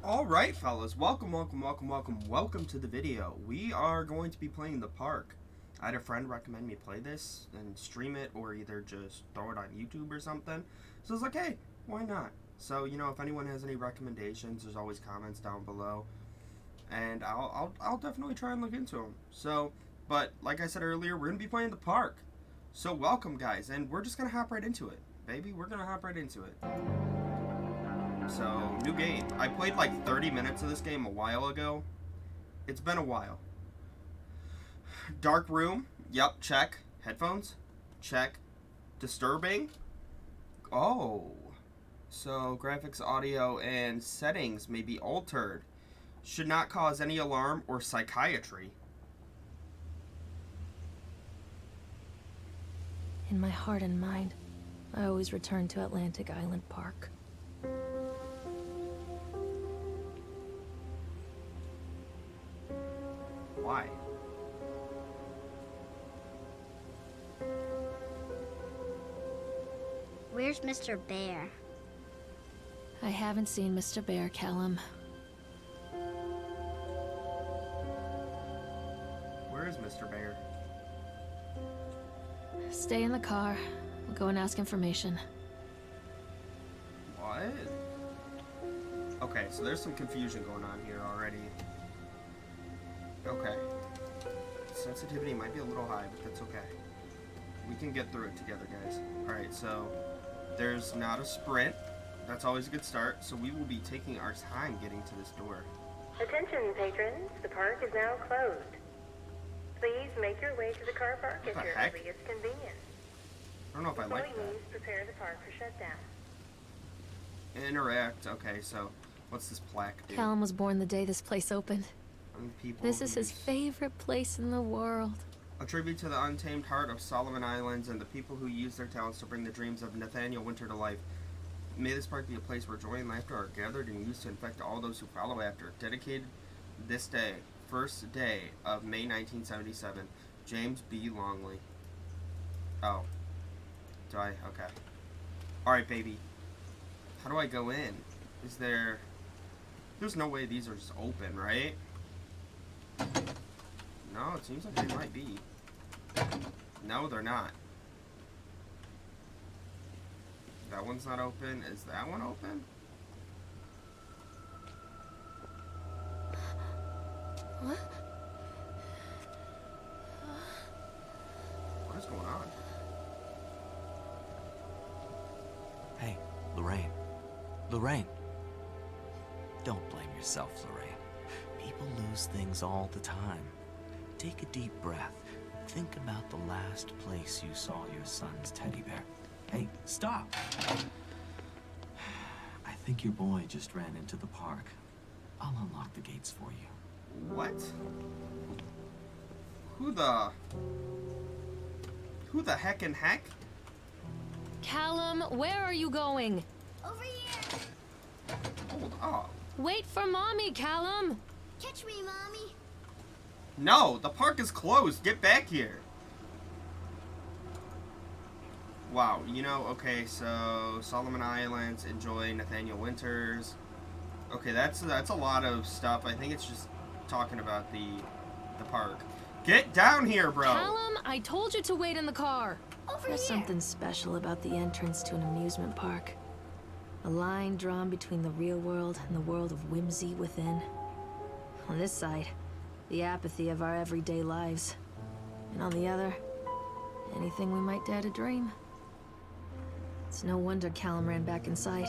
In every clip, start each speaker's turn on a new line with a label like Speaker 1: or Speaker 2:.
Speaker 1: Alright fellas, welcome to the video. We are going to be playing The Park. I had a friend recommend me play this and stream it or either just throw it on YouTube or something. So I was like, hey, why not? So, if anyone has any recommendations, there's always comments down below. And I'll definitely try and look into them. So, but like I said earlier, we're going to be playing The Park. So welcome guys, and we're just going to hop right into it. Baby, we're going to hop right into it. So, new game. I played like 30 minutes of this game a while ago. It's been a while. Dark room. Yep, check. Headphones. Check. Disturbing. Oh. So, graphics, audio, and settings may be altered. Should not cause any alarm or psychiatry.
Speaker 2: In my heart and mind, I always return to Atlantic Island Park.
Speaker 1: Why?
Speaker 3: Where's Mr. Bear?
Speaker 2: I haven't seen Mr. Bear, Callum.
Speaker 1: Where is Mr. Bear?
Speaker 2: Stay in the car. We'll go and ask information.
Speaker 1: What? Okay, so there's some confusion going on here already. Okay. Sensitivity might be a little high, but that's okay. We can get through it together, guys. Alright, so there's not a sprint. That's always a good start. So we will be taking our time getting to this door.
Speaker 4: Attention, patrons. The park is now closed. Please make your way to the car park at your earliest convenience.
Speaker 1: I don't know if I like that.
Speaker 4: Employees prepare the park for shutdown.
Speaker 1: Interact. Okay, so what's this plaque do?
Speaker 2: Callum was born the day this place opened.
Speaker 1: People
Speaker 2: This is his favorite place in the world.
Speaker 1: A tribute to the untamed heart of Solomon Islands and the people who use their talents to bring the dreams of Nathaniel Winter to life. May this park be a place where joy and laughter are gathered and used to infect all those who follow after. Dedicated this day, first day of May 1977. James B. Longley. Oh. Do I? Okay. Alright, baby. How do I go in? Is there... There's no way these are just open, right? No, it seems like they might be. No, they're not. That one's not open. Is that one open?
Speaker 2: What?
Speaker 1: What is going on?
Speaker 5: Hey, Lorraine. Lorraine. Don't blame yourself, Lorraine. People lose things all the time. Take a deep breath. Think about the last place you saw your son's teddy bear. Hey, stop! I think your boy just ran into the park. I'll unlock the gates for you.
Speaker 1: What? Who the heck and heck?
Speaker 2: Callum, where are you going?
Speaker 3: Over here!
Speaker 1: Hold up.
Speaker 2: Wait for Mommy, Callum!
Speaker 3: Catch me, Mommy!
Speaker 1: No, the park is closed. Get back here. Wow, okay, so Solomon Islands, enjoy Nathaniel Winters. Okay, that's a lot of stuff. I think it's just talking about the park. Get down here, bro.
Speaker 2: Callum, I told you to wait in the car.
Speaker 3: Over
Speaker 2: There's
Speaker 3: here!
Speaker 2: something special about the entrance to an amusement park. A line drawn between the real world and the world of whimsy within. On this side, the apathy of our everyday lives. And on the other, anything we might dare to dream. It's no wonder Callum ran back inside.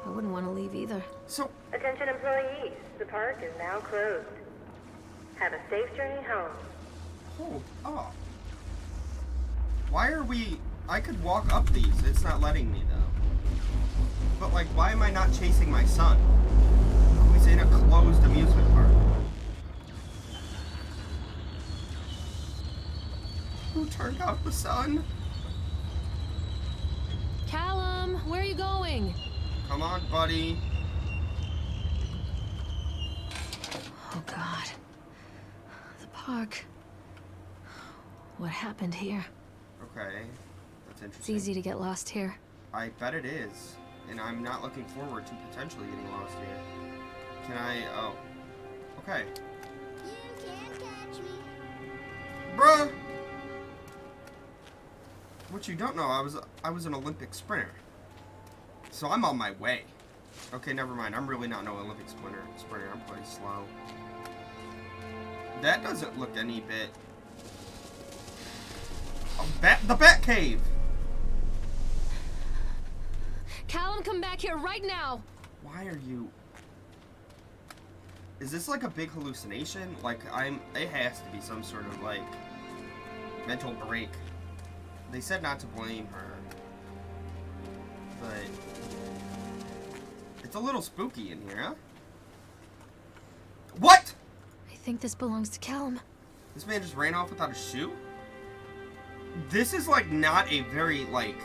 Speaker 2: I wouldn't want to leave either.
Speaker 1: So,
Speaker 4: Attention, employees. The park is now closed. Have a safe journey home.
Speaker 1: hold up. Why are we... I could walk up these. It's not letting me, though. But, like, why am I not chasing my son? Who's in a closed amusement park? Who turned out the sun?
Speaker 2: Callum, where are you going?
Speaker 1: Come on, buddy.
Speaker 2: Oh, God. The park. What happened here?
Speaker 1: Okay, that's
Speaker 2: It's
Speaker 1: interesting.
Speaker 2: easy to get lost here.
Speaker 1: I bet it is. and I'm not looking forward to potentially getting lost here. Can I, oh, okay.
Speaker 3: You can't catch me.
Speaker 1: Bruh! What you don't know, I was an Olympic sprinter. So I'm on my way. Okay, never mind. I'm really not no Olympic sprinter. I'm pretty slow. That doesn't look any bit... the Bat Cave!
Speaker 2: Callum, come back here right now!
Speaker 1: Why are you... Is this like a big hallucination? Like, it has to be some sort of, like, mental break. They said not to blame her. But... it's a little spooky in here, huh? What?!
Speaker 2: I think this belongs to Callum.
Speaker 1: This man just ran off without a shoe? This is, like, not a very, like,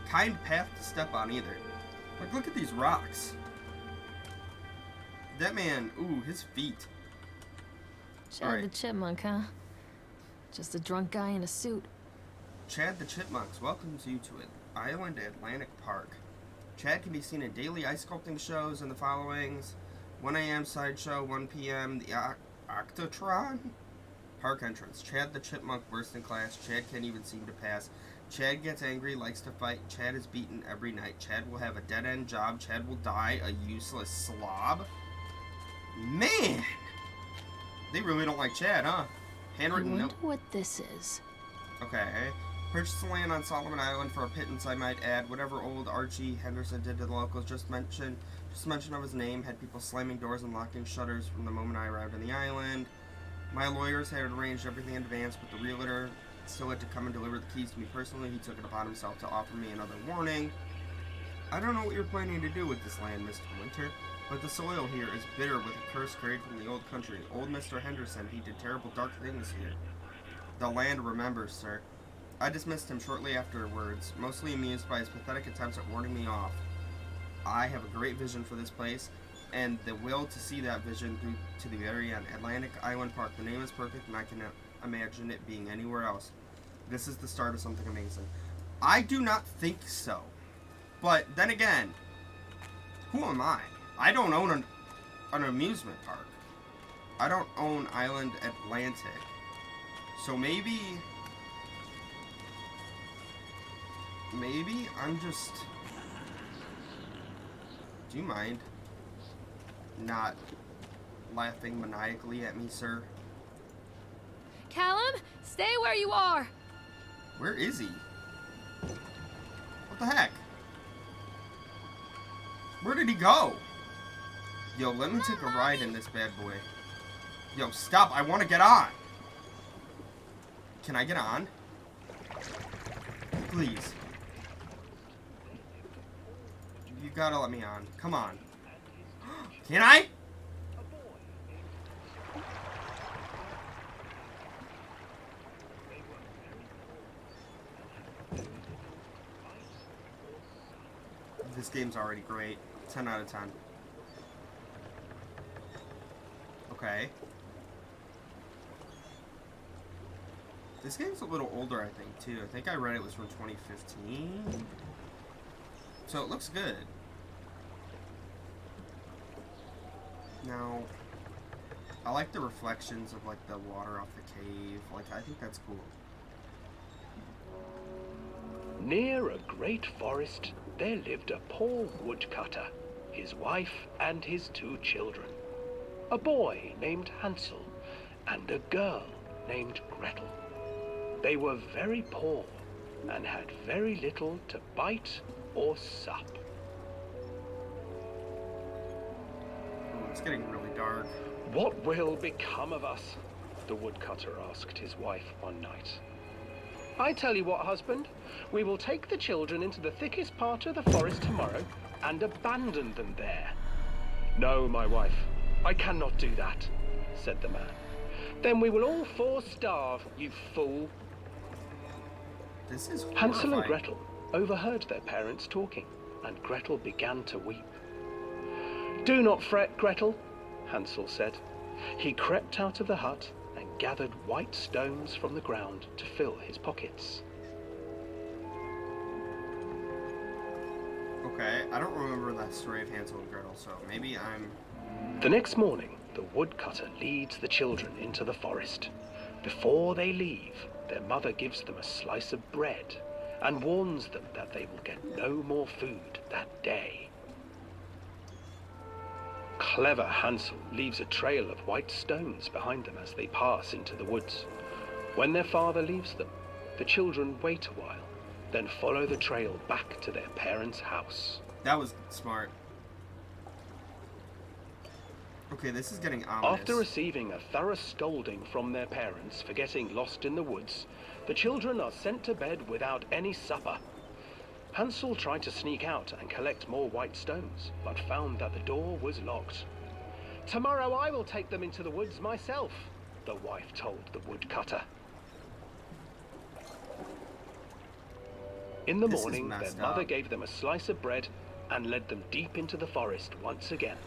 Speaker 1: kind path to step on either. Like, look at these rocks. That man, ooh, his feet.
Speaker 2: Chad the Chipmunk, huh? Just a drunk guy in a suit.
Speaker 1: Chad the Chipmunks welcomes you to Island Atlantic Park. Chad can be seen in daily ice sculpting shows and the followings. 1 a.m. sideshow, 1 p.m. the Octotron. Park entrance. Chad the Chipmunk burst in class. Chad can't even seem to pass. Chad gets angry, likes to fight. Chad is beaten every night. Chad will have a dead-end job. Chad will die a useless slob. Man! They really don't like Chad, huh? Handwritten note.
Speaker 2: What this is.
Speaker 1: Okay. Purchased the land on Solomon Island for a pittance, I might add. Whatever old Archie Henderson did to the locals, just mention of his name, had people slamming doors and locking shutters from the moment I arrived on the island. My lawyers had arranged everything in advance, but the realtor still had to come and deliver the keys to me personally. He took it upon himself to offer me another warning. I don't know what you're planning to do with this land, Mr. Winter, but the soil here is bitter with a curse carried from the old country. Old Mr. Henderson, he did terrible dark things here. The land remembers, sir. I dismissed him shortly afterwards, mostly amused by his pathetic attempts at warding me off. I have a great vision for this place, and the will to see that vision through to the very end. Atlantic Island Park. The name is perfect, and I cannot imagine it being anywhere else. This is the start of something amazing. I do not think so. But then again, who am I? I don't own an amusement park. I don't own Island Atlantic. So maybe I'm just... Do you mind not laughing maniacally at me, sir?
Speaker 2: Callum, stay where you are!
Speaker 1: Where is he? What the heck? Where did he go? Yo, let me take a ride in this bad boy. Yo, stop. I want to get on. Can I get on? Please. You gotta let me on. Come on. Can I? This game's already great. 10 out of 10. Okay. This game's a little older, I think, too. I think I read it was from 2015. So it looks good. Now, I like the reflections of, like, the water off the cave. Like, I think that's cool.
Speaker 6: Near a great forest, there lived a poor woodcutter, his wife and his 2 children. A boy named Hansel and a girl named Gretel. They were very poor and had very little to bite or sup.
Speaker 1: Oh, it's getting really dark.
Speaker 6: What will become of us? The woodcutter asked his wife one night. I tell you what, husband, we will take the children into the thickest part of the forest tomorrow and abandon them there. No, my wife, I cannot do that, said the man. Then we will all 4 starve, you fool.
Speaker 1: This is horrifying.
Speaker 6: Hansel and Gretel overheard their parents talking, and Gretel began to weep. Do not fret, Gretel, Hansel said. He crept out of the hut and gathered white stones from the ground to fill his pockets.
Speaker 1: Okay, I don't remember that story of Hansel and Gretel, so maybe I'm...
Speaker 6: The next morning, the woodcutter leads the children into the forest. Before they leave, their mother gives them a slice of bread and warns them that they will get no more food that day. Clever Hansel leaves a trail of white stones behind them as they pass into the woods. When their father leaves them, the children wait a while, then follow the trail back to their parents' house.
Speaker 1: That was smart. Okay, this is getting ominous.
Speaker 6: After receiving a thorough scolding from their parents for getting lost in the woods, the children are sent to bed without any supper. Hansel tried to sneak out and collect more white stones, but found that the door was locked. "Tomorrow I will take them into the woods myself," the wife told the woodcutter. In the morning, their mother gave them a slice of bread and led them deep into the forest once again.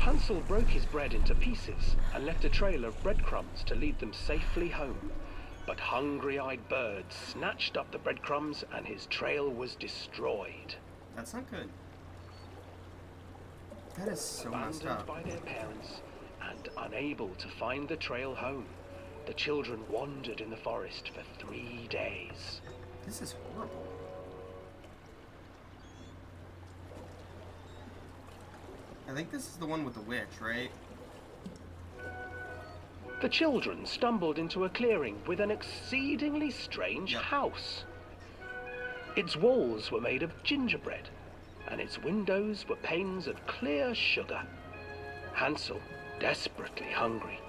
Speaker 6: Hansel broke his bread into pieces and left a trail of breadcrumbs to lead them safely home. But hungry-eyed birds snatched up the breadcrumbs and his trail was destroyed.
Speaker 1: That's not good. That is so messed up.
Speaker 6: Abandoned by their parents and unable to find the trail home, the children wandered in the forest for 3 days.
Speaker 1: This is horrible. I think this is the one with the witch, right?
Speaker 6: The children stumbled into a clearing with an exceedingly strange house. Its walls were made of gingerbread, and its windows were panes of clear sugar. Hansel, desperately hungry,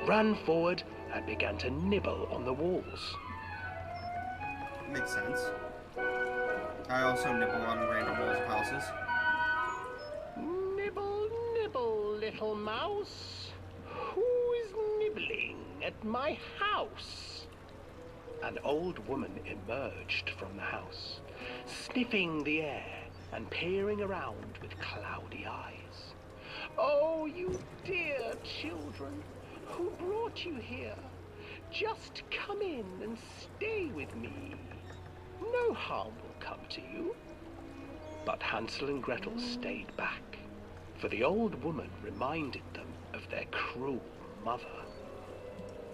Speaker 6: ran forward and began to nibble on the walls.
Speaker 1: Makes sense. I also nibble on random walls of houses.
Speaker 6: Nibble, nibble, little mouse. Who is nibbling at my house? An old woman emerged from the house, sniffing the air and peering around with cloudy eyes. "Oh, you dear children, who brought you here? Just come in and stay with me. No harm will come to you." But Hansel and Gretel stayed back, for the old woman reminded them of their cruel mother.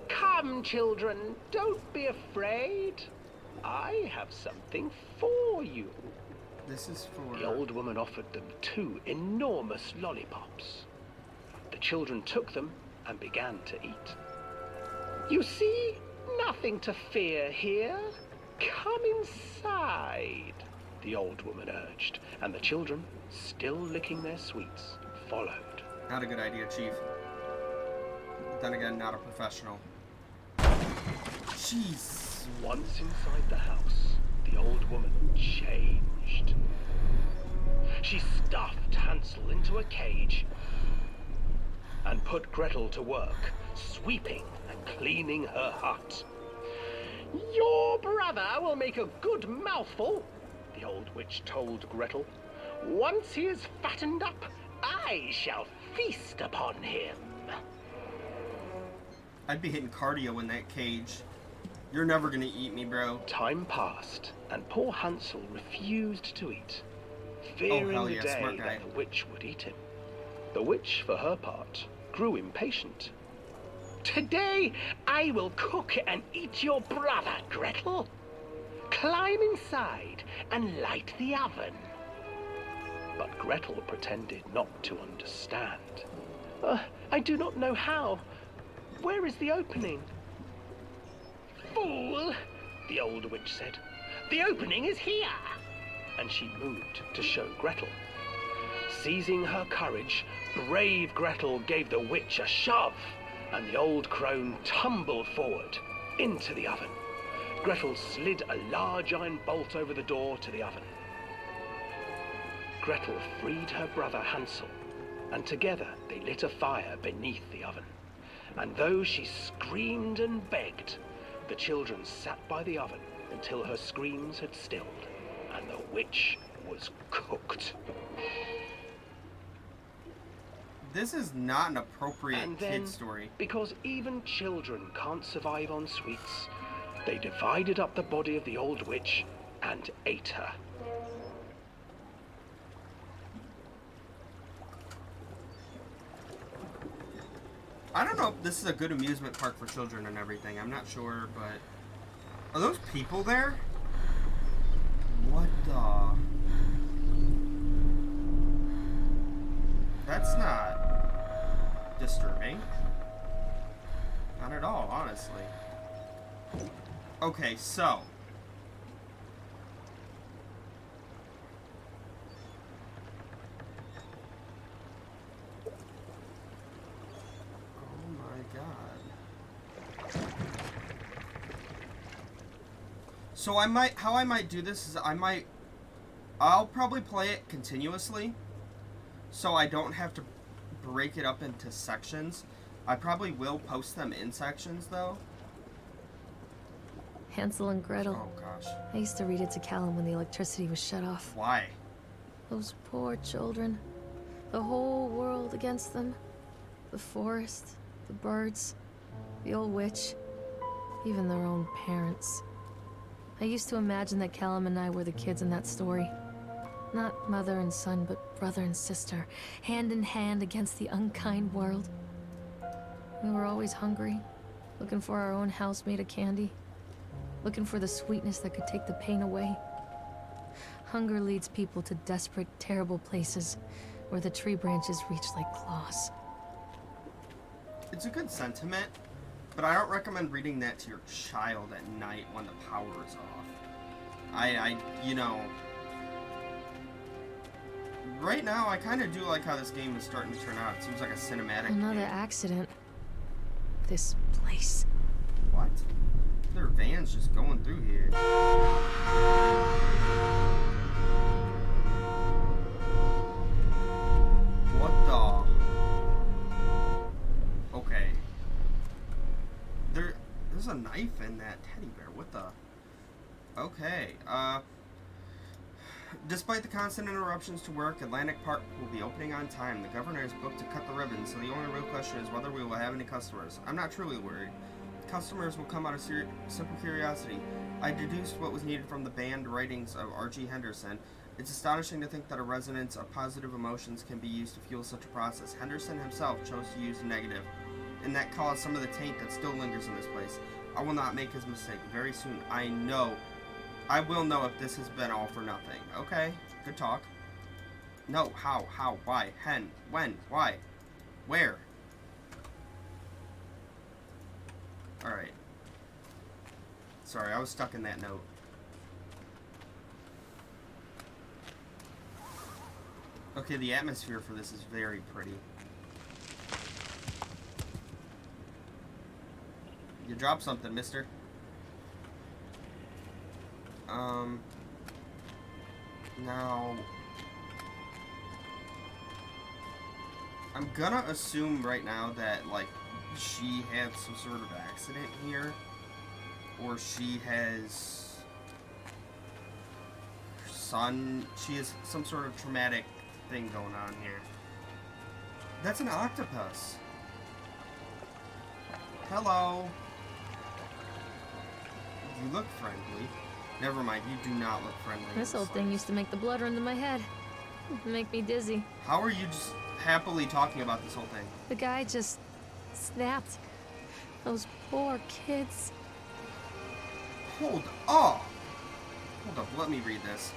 Speaker 6: "Come, children, don't be afraid. I have something for you."
Speaker 1: This is for...
Speaker 6: The old woman offered them 2 enormous lollipops. The children took them and began to eat. "You see, nothing to fear here. Come inside," the old woman urged, and the children, still licking their sweets, followed.
Speaker 1: Not a good idea, Chief. Then again, not a professional. Jeez.
Speaker 6: Once inside the house, the old woman changed. She stuffed Hansel into a cage and put Gretel to work, sweeping and cleaning her hut. "Your brother will make a good mouthful," the old witch told Gretel. "Once he is fattened up, I shall feast upon him."
Speaker 1: I'd be hitting cardio in that cage. You're never gonna eat me, bro.
Speaker 6: Time passed, and poor Hansel refused to eat, fearing the day that the witch would eat him. The witch, for her part, grew impatient. "Today I will cook and eat your brother, Gretel. Climb inside and light the oven." But Gretel pretended not to understand. "I do not know how. Where is the opening?" "Fool," the old witch said. "The opening is here." And she moved to show Gretel. Seizing her courage, brave Gretel gave the witch a shove, and the old crone tumbled forward into the oven. Gretel slid a large iron bolt over the door to the oven. Gretel freed her brother Hansel, and together they lit a fire beneath the oven. And though she screamed and begged, the children sat by the oven until her screams had stilled, and the witch was cooked.
Speaker 1: This is not an appropriate
Speaker 6: And then,
Speaker 1: kid story.
Speaker 6: because even children can't survive on sweets, they divided up the body of the old witch and ate her.
Speaker 1: I don't know if this is a good amusement park for children and everything. I'm not sure, but... Are those people there? What the... That's not... disturbing. Not at all, honestly. Okay, so... So how I might do this is I'll probably play it continuously, so I don't have to break it up into sections. I probably will post them in sections, though.
Speaker 2: Hansel and Gretel.
Speaker 1: Oh, gosh.
Speaker 2: I used to read it to Callum when the electricity was shut off.
Speaker 1: Why?
Speaker 2: Those poor children. The whole world against them. The forest, the birds, the old witch, even their own parents. I used to imagine that Callum and I were the kids in that story. Not mother and son, but brother and sister, hand in hand against the unkind world. We were always hungry, looking for our own house made of candy, looking for the sweetness that could take the pain away. Hunger leads people to desperate, terrible places where the tree branches reach like claws.
Speaker 1: It's a good sentiment, but I don't recommend reading that to your child at night when the power is off. You know... Right now, I kind of do like how this game is starting to turn out. It seems like a cinematic
Speaker 2: Another
Speaker 1: game.
Speaker 2: accident. This place.
Speaker 1: What? There are vans just going through here. What the... Okay. There's a knife in that teddy bear. What the... Okay, Despite the constant interruptions to work, Atlantic Park will be opening on time. The governor is booked to cut the ribbon, so the only real question is whether we will have any customers. I'm not truly worried. Customers will come out of simple curiosity. I deduced what was needed from the banned writings of R.G. Henderson. It's astonishing to think that a resonance of positive emotions can be used to fuel such a process. Henderson himself chose to use negative, and that caused some of the taint that still lingers in this place. I will not make his mistake. Very soon, I will know if this has been all for nothing. Okay, good talk. No, how, why, when, why, where? Alright. Sorry, I was stuck in that note. Okay, the atmosphere for this is very pretty. You dropped something, mister. Now, I'm gonna assume right now that, like, she had some sort of accident here, or she has her son, she has some sort of traumatic thing going on here. That's an octopus. Hello. You look friendly. Never mind, you do not look friendly.
Speaker 2: This old thing used to make the blood run to my head. Make me dizzy.
Speaker 1: How are you just happily talking about this whole thing?
Speaker 2: The guy just snapped. Those poor kids.
Speaker 1: Hold up, let me read this.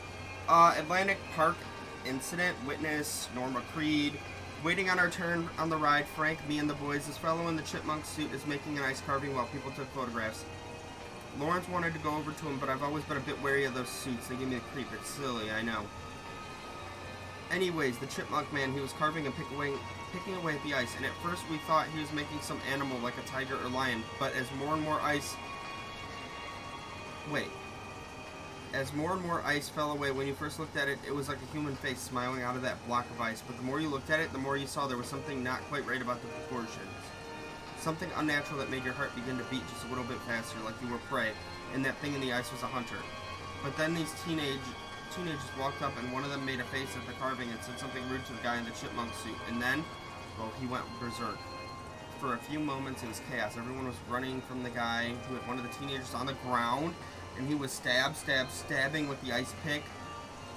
Speaker 1: Atlantic Park incident, witness Norma Creed. Waiting on our turn on the ride, Frank, me and the boys. This fellow in the chipmunk suit is making an ice carving while people took photographs. Lawrence wanted to go over to him, but I've always been a bit wary of those suits. They give me the creep. It's silly, I know. Anyways, the chipmunk man, he was carving and picking away at the ice, and at first we thought he was making some animal like a tiger or lion, but as more and more ice... Wait. As more and more ice fell away, when you first looked at it, it was like a human face smiling out of that block of ice, but the more you looked at it, the more you saw there was something not quite right about the proportions. Something unnatural that made your heart begin to beat just a little bit faster, like you were prey, and that thing in the ice was a hunter. But then these teenagers walked up, and one of them made a face at the carving and said something rude to the guy in the chipmunk suit. And then Well, he went berserk. For a few moments, it was chaos. Everyone was running from the guy who had one of the teenagers on the ground, and he was stabbing with the ice pick.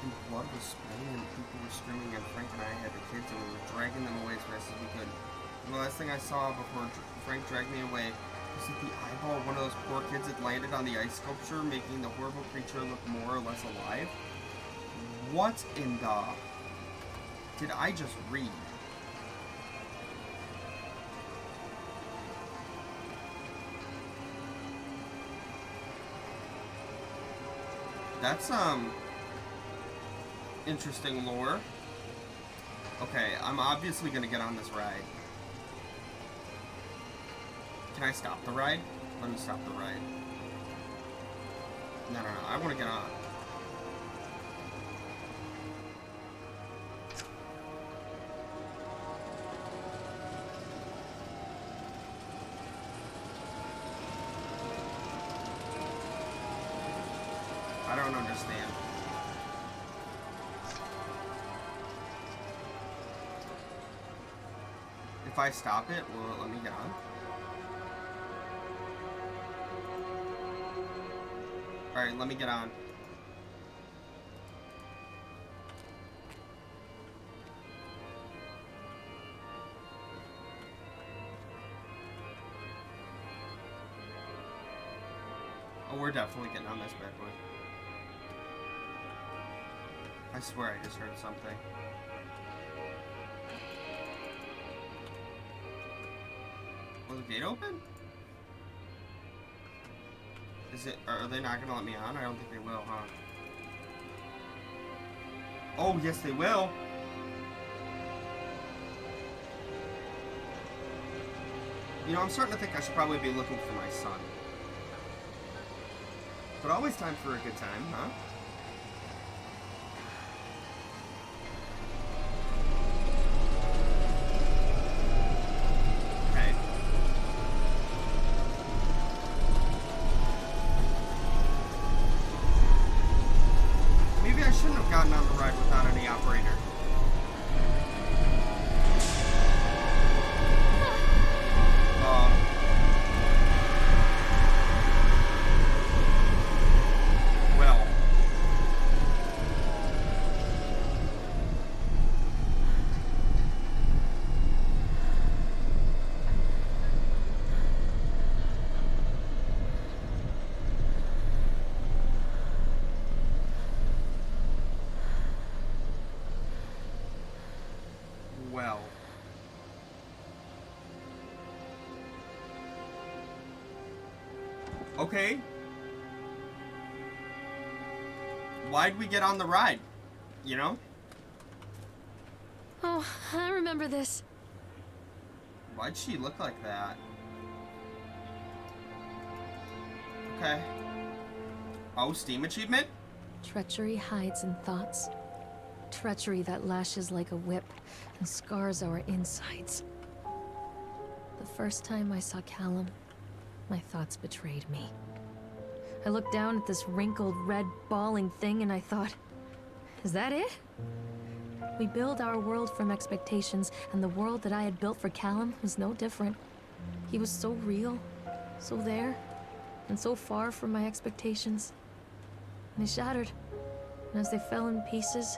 Speaker 1: And blood was spraying, and people were screaming, and Frank and I had the kids, and we were dragging them away as fast as we could. And the last thing I saw before Frank dragged me away was that the eyeball of one of those poor kids had landed on the ice sculpture, making the horrible creature look more or less alive. What in the... did I just read? That's, interesting lore. Okay, I'm obviously gonna get on this ride. Can I stop the ride? Let me stop the ride. No, I wanna get on. I don't understand. If I stop it, will it let me get on? Alright, let me get on. Oh, we're definitely getting on this bad boy. I swear I just heard something. Was the gate open? Is it? Are they not gonna let me on? I don't think they will, huh? Oh, yes, they will. You know, I'm starting to think I should probably be looking for my son. But always time for a good time, huh? Gotten on the ride without any operator. Well. Well. Okay. Why'd we get on the ride? You know?
Speaker 2: Oh, I remember this.
Speaker 1: Why'd she look like that? Okay. Oh, Steam achievement?
Speaker 2: Treachery hides in thoughts. Treachery that lashes like a whip and scars our insides. The first time I saw Callum, my thoughts betrayed me. I looked down at this wrinkled, red, bawling thing and I thought, is that it? We build our world from expectations, and the world that I had built for Callum was no different. He was so real, so there, and so far from my expectations. And they shattered, and as they fell in pieces,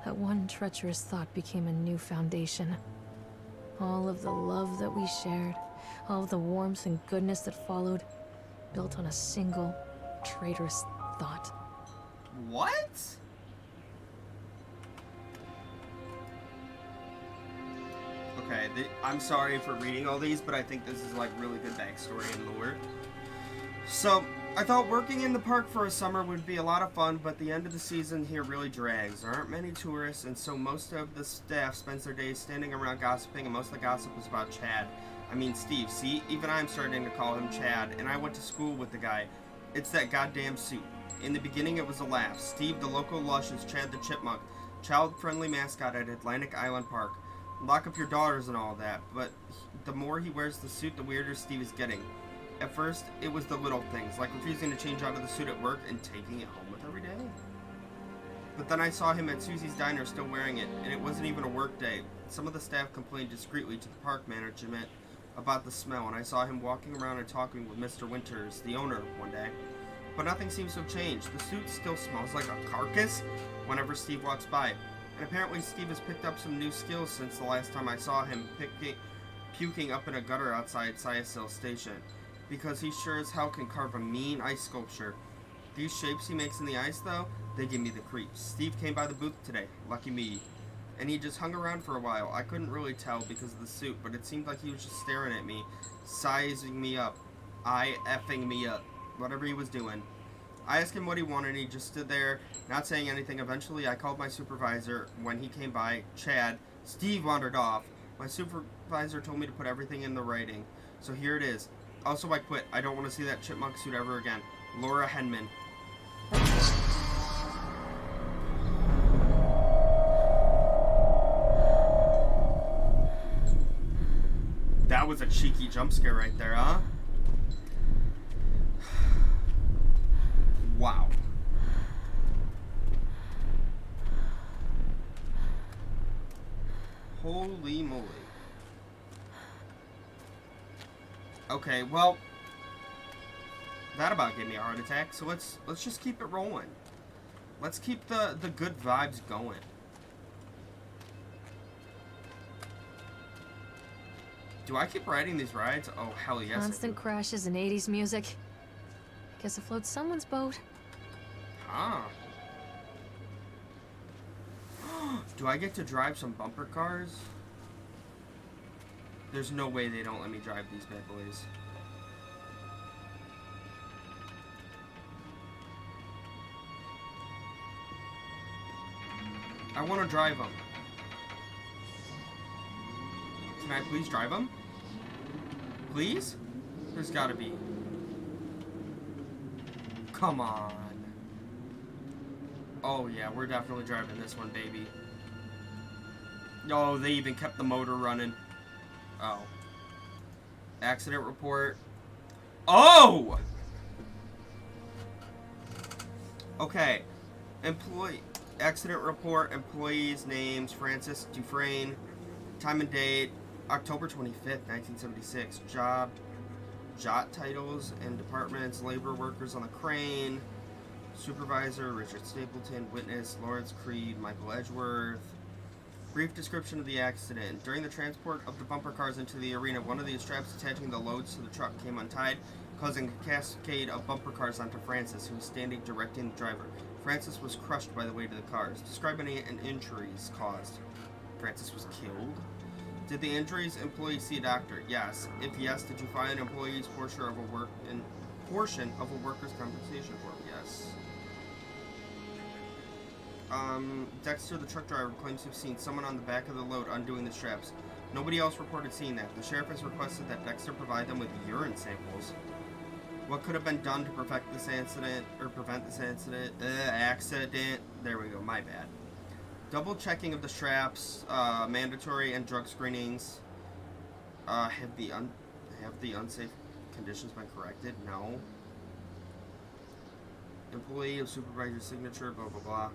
Speaker 2: that one treacherous thought became a new foundation. All of the love that we shared, all of the warmth and goodness that followed, built on a single, traitorous thought.
Speaker 1: What? Okay, I'm sorry for reading all these, but I think this is like really good backstory and lore. So, I thought working in the park for a summer would be a lot of fun, but the end of the season here really drags. There aren't many tourists, and so most of the staff spends their days standing around gossiping, and most of the gossip was about Chad. I mean, Steve. See, even I'm starting to call him Chad, and I went to school with the guy. It's that goddamn suit. In the beginning, it was a laugh. Steve, the local lush, is Chad the Chipmunk, child-friendly mascot at Atlantic Island Park. Lock up your daughters and all that, but the more he wears the suit, the weirder Steve is getting. At first, it was the little things, like refusing to change out of the suit at work and taking it home with every day. But then I saw him at Susie's Diner still wearing it, and it wasn't even a work day. Some of the staff complained discreetly to the park management about the smell, and I saw him walking around and talking with Mr. Winters, the owner, one day. But nothing seems to have changed. The suit still smells like a carcass whenever Steve walks by. And apparently Steve has picked up some new skills since the last time I saw him puking up in a gutter outside Syasil Station. Because he sure as hell can carve a mean ice sculpture. These shapes he makes in the ice, though, they give me the creeps. Steve came by the booth today. Lucky me. And he just hung around for a while. I couldn't really tell because of the suit, but it seemed like he was just staring at me, sizing me up, effing me up, whatever he was doing. I asked him what he wanted, and he just stood there, not saying anything. Eventually, I called my supervisor. When he came by, Chad, Steve wandered off. My supervisor told me to put everything in the writing. So here it is. Also, I quit. I don't want to see that chipmunk suit ever again. Laura Henman. That was a cheeky jump scare right there, huh? Wow. Holy moly. Okay, well, that about gave me a heart attack, so let's just keep it rolling. Let's keep the good vibes going. Do I keep riding these rides? Oh, hell yes.
Speaker 2: Constant crashes and 80s music. Guess it floats someone's boat.
Speaker 1: Huh. Do I get to drive some bumper cars? There's no way they don't let me drive these bad boys. I want to drive them. Can I please drive them? Please? There's gotta be. Come on. Oh yeah, we're definitely driving this one, baby. Oh, they even kept the motor running. Oh. Accident report. Oh! Okay. Accident report, employees' names, Francis Dufresne. Time and date, October 25th, 1976. Job titles and departments, labor workers on the crane. Supervisor, Richard Stapleton. Witness, Lawrence Creed, Michael Edgeworth. Brief description of the accident. During the transport of the bumper cars into the arena, one of the straps attaching the loads to the truck came untied, causing a cascade of bumper cars onto Francis, who was standing directing the driver. Francis was crushed by the weight of the cars. Describe any injuries caused. Francis was killed. Did the injuries employee see a doctor? Yes. If yes, did you find an employee's portion of a workers' compensation form? Yes. Dexter, the truck driver, claims to have seen someone on the back of the load undoing the straps. Nobody else reported seeing that. The sheriff has requested that Dexter provide them with urine samples. What could have been done to prevent this accident? Accident. There we go. My bad. Double checking of the straps, mandatory, and drug screenings. Have the unsafe conditions been corrected? No. Employee of supervisor's signature. Blah blah blah.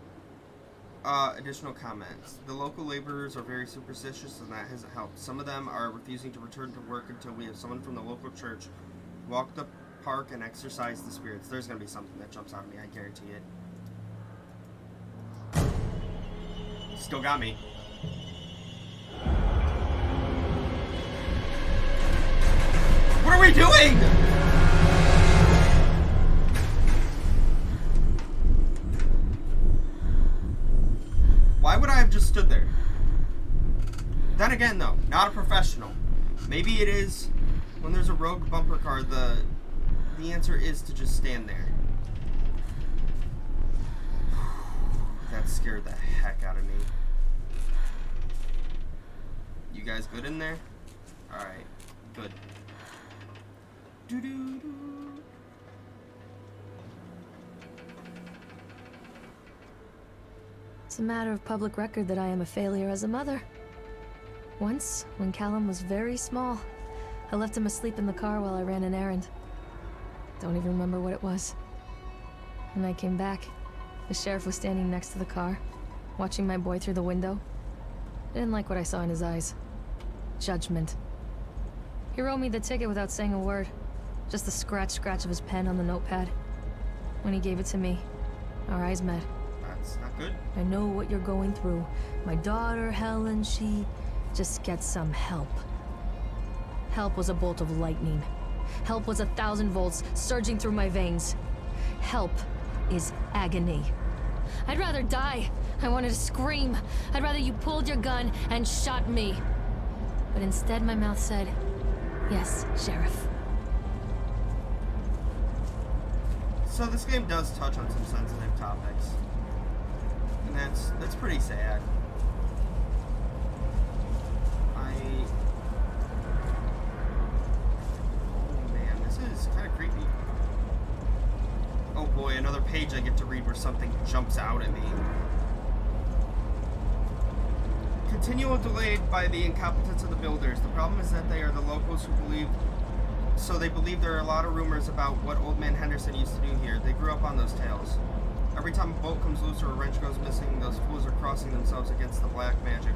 Speaker 1: Additional comments. The local laborers are very superstitious, and that hasn't helped. Some of them are refusing to return to work until we have someone from the local church walk the park and exorcise the spirits. There's going to be something that jumps out at me, I guarantee it. Still got me. What are we doing? Why would I have just stood there? Then again, though, not a professional. Maybe it is when there's a rogue bumper car, the answer is to just stand there. That scared the heck out of me. You guys good in there? Alright, good. Doo-doo-doo.
Speaker 2: It's a matter of public record that I am a failure as a mother. Once, when Callum was very small, I left him asleep in the car while I ran an errand. Don't even remember what it was. When I came back, The sheriff was standing next to the car, watching my boy through the window. I didn't like what I saw in his eyes. Judgment. He wrote me the ticket without saying a word. Just the scratch of his pen on the notepad. When he gave it to me, our eyes met.
Speaker 1: That's not good.
Speaker 2: I know what you're going through. My daughter, Helen, she just gets some help. Help was a bolt of lightning. Help was 1,000 volts surging through my veins. Help is agony. I'd rather die. I wanted to scream. I'd rather you pulled your gun and shot me. But instead my mouth said, yes, Sheriff.
Speaker 1: So this game does touch on some sensitive topics. And that's pretty sad. Oh man, this is kind of creepy. Oh boy, another page I get to read where something jumps out at me. Continual delayed by the incompetence of the builders. The problem is that they are the locals who believe... So they believe there are a lot of rumors about what Old Man Henderson used to do here. They grew up on those tales. Every time a bolt comes loose or a wrench goes missing, those fools are crossing themselves against the black magic.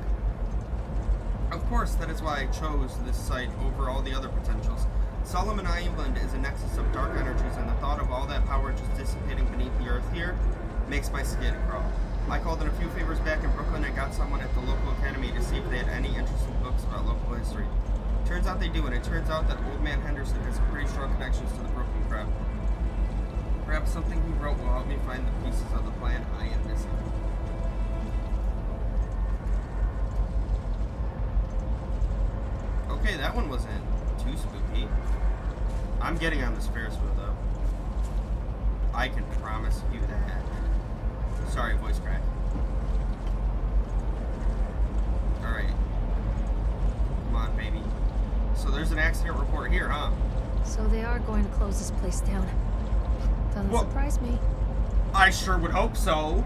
Speaker 1: Of course, that is why I chose this site over all the other potentials. Solomon Island is a nexus of dark energies, and the thought of all that power just dissipating beneath the earth here makes my skin crawl. I called in a few favors back in Brooklyn and got someone at the local academy to see if they had any interesting books about local history. Turns out they do, and it turns out that Old Man Henderson has pretty strong connections to the Brooklyn crowd. Perhaps something he wrote will help me find the pieces of the plan I am missing. Okay, that one wasn't too spooky. I'm getting on this Ferris wheel, though. I can promise you that. Sorry, voice crack. Alright. Come on, baby. So there's an accident report here, huh?
Speaker 2: So they are going to close this place down. Doesn't surprise me.
Speaker 1: I sure would hope so.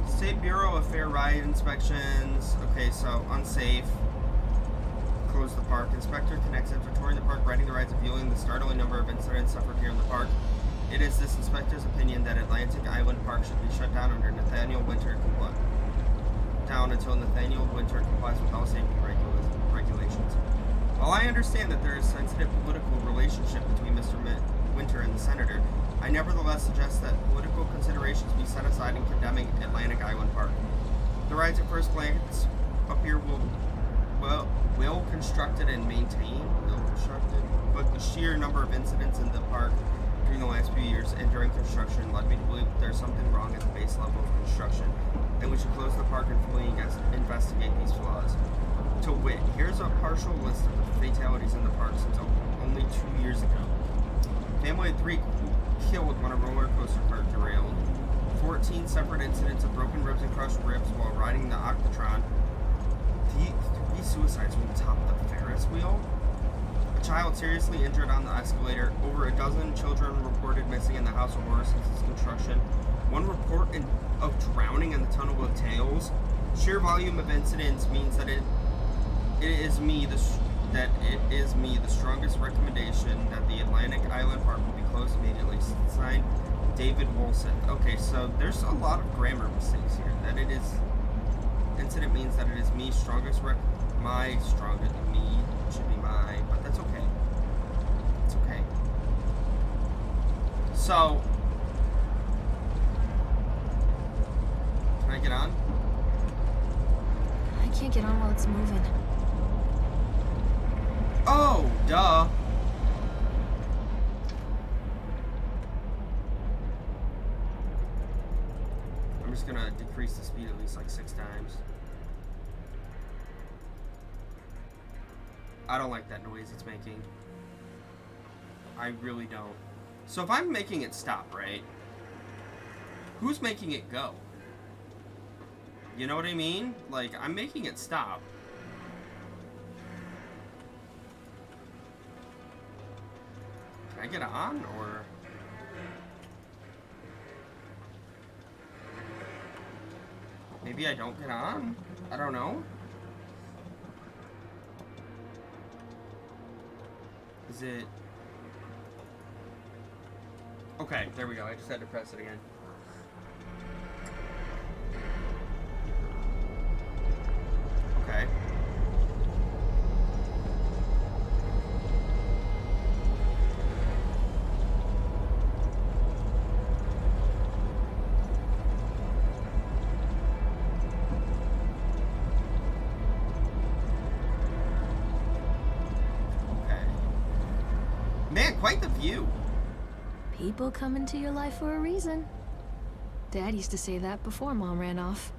Speaker 1: State Bureau of Fair Ride Inspections. Okay, so unsafe. Close the park. Inspector connects after touring the park, riding the rides, and viewing the startling number of incidents suffered here in the park. It is this inspector's opinion that Atlantic Island Park should be shut down under Nathaniel Winter until Nathaniel Winter complies with all safety regulations. While I understand that there is a sensitive political relationship between Mr. Winter and the senator, I nevertheless suggest that political considerations be set aside in condemning Atlantic Island Park. The rides at first glance up here will constructed and maintained, but the sheer number of incidents in the park during the last few years and during construction led me to believe that there's something wrong at the base level of construction, and we should close the park and fully investigate these flaws. To wit, here's a partial list of the fatalities in the park since only 2 years ago. Family of 3 killed when a roller coaster cart derailed. 14 separate incidents of broken ribs and crushed ribs while riding the Octotron. 3 suicides on top of the Ferris wheel. A child seriously injured on the escalator. Over a dozen children reported missing in the House of Horrors since its construction. 1 report of drowning in the Tunnel of Tales. Sheer volume of incidents means that it is me the strongest recommendation that the Atlantic Island Park will be closed immediately. Signed, David Wolseth. Okay, so there's a lot of grammar mistakes here. That it is incident means that it is me strongest my strongest me should be my, but that's okay. It's okay. So can I get on?
Speaker 2: I can't get on while it's moving.
Speaker 1: Oh, duh. I'm just gonna decrease the speed at least like 6 times. I don't like that noise it's making. I really don't. So if I'm making it stop, right? Who's making it go? You know what I mean? Like, I'm making it stop. Can I get on, or... Maybe I don't get on? I don't know. Is it... Okay, there we go. I just had to press it again. quite the view.
Speaker 2: People come into your life for a reason. Dad used to say that before Mom ran off.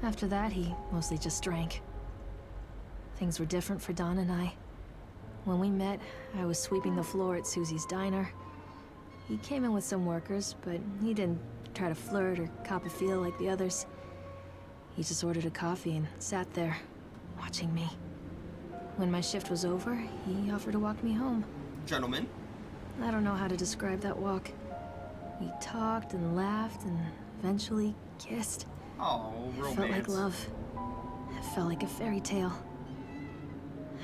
Speaker 2: After that, he mostly just drank. Things were different for Don and I. When we met, I was sweeping the floor at Susie's diner. He came in with some workers, but he didn't try to flirt or cop a feel like the others. He just ordered a coffee and sat there, watching me. When my shift was over, he offered to walk me home.
Speaker 1: Gentlemen.
Speaker 2: I don't know how to describe that walk. We talked and laughed and eventually kissed.
Speaker 1: Oh, romance.
Speaker 2: It felt like love. It felt like a fairy tale.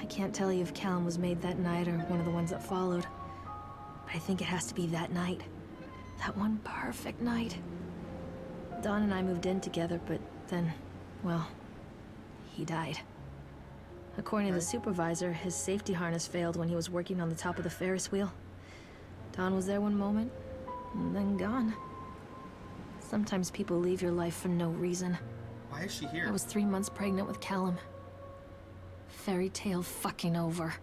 Speaker 2: I can't tell you if Callum was made that night or one of the ones that followed. But I think it has to be that night. That one perfect night. Don and I moved in together, but then, well, he died. According to the supervisor, his safety harness failed when he was working on the top of the Ferris wheel. Don was there one moment, and then gone. Sometimes people leave your life for no reason.
Speaker 1: Why is she here?
Speaker 2: I was 3 months pregnant with Callum. Fairy tale fucking over.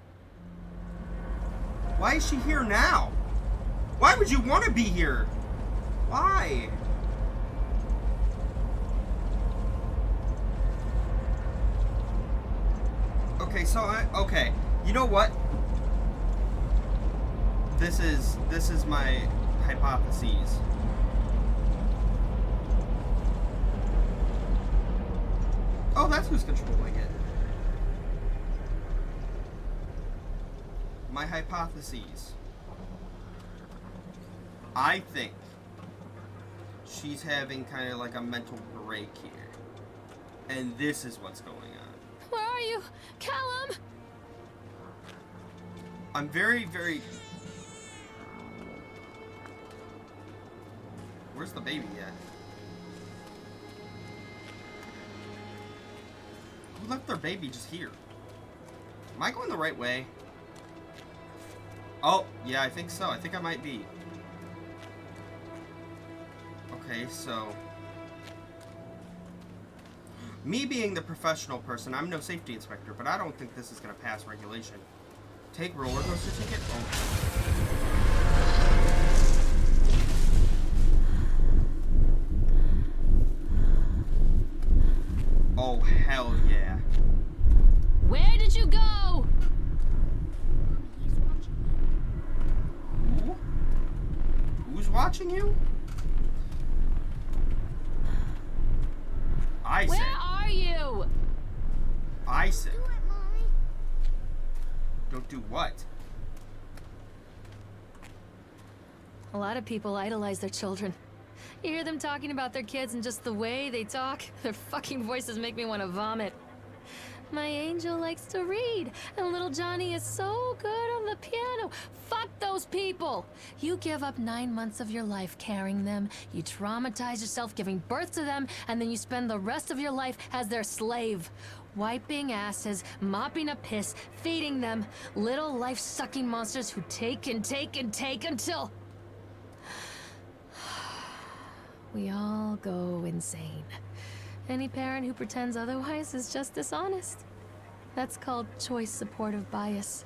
Speaker 1: Why is she here now? Why would you want to be here? Why? Okay, so okay. You know what? This is my hypotheses. Oh, that's who's controlling it. My hypotheses. I think she's having kind of like a mental break here. And this is what's going on.
Speaker 2: Where are you? Callum!
Speaker 1: I'm very... Where's the baby at? Who left their baby just here? Am I going the right way? Oh, yeah, I think so. I think I might be. Okay, so... Me being the professional person, I'm no safety inspector, but I don't think this is going to pass regulation. Take roller coaster ticket? Oh, hell yeah.
Speaker 2: Where did you go?
Speaker 1: Who? Who's watching you? Isaac.
Speaker 2: Where are you?
Speaker 1: Isaac.
Speaker 3: Do it, Mommy.
Speaker 1: Don't do what?
Speaker 2: A lot of people idolize their children. You hear them talking about their kids and just the way they talk, their fucking voices make me want to vomit. My angel likes to read, and little Johnny is so good on the piano. Fuck those people! You give up 9 months of your life carrying them, you traumatize yourself giving birth to them, and then you spend the rest of your life as their slave. Wiping asses, mopping up piss, feeding them. Little life-sucking monsters who take and take and take until... we all go insane. Any parent who pretends otherwise is just dishonest. That's called choice supportive bias.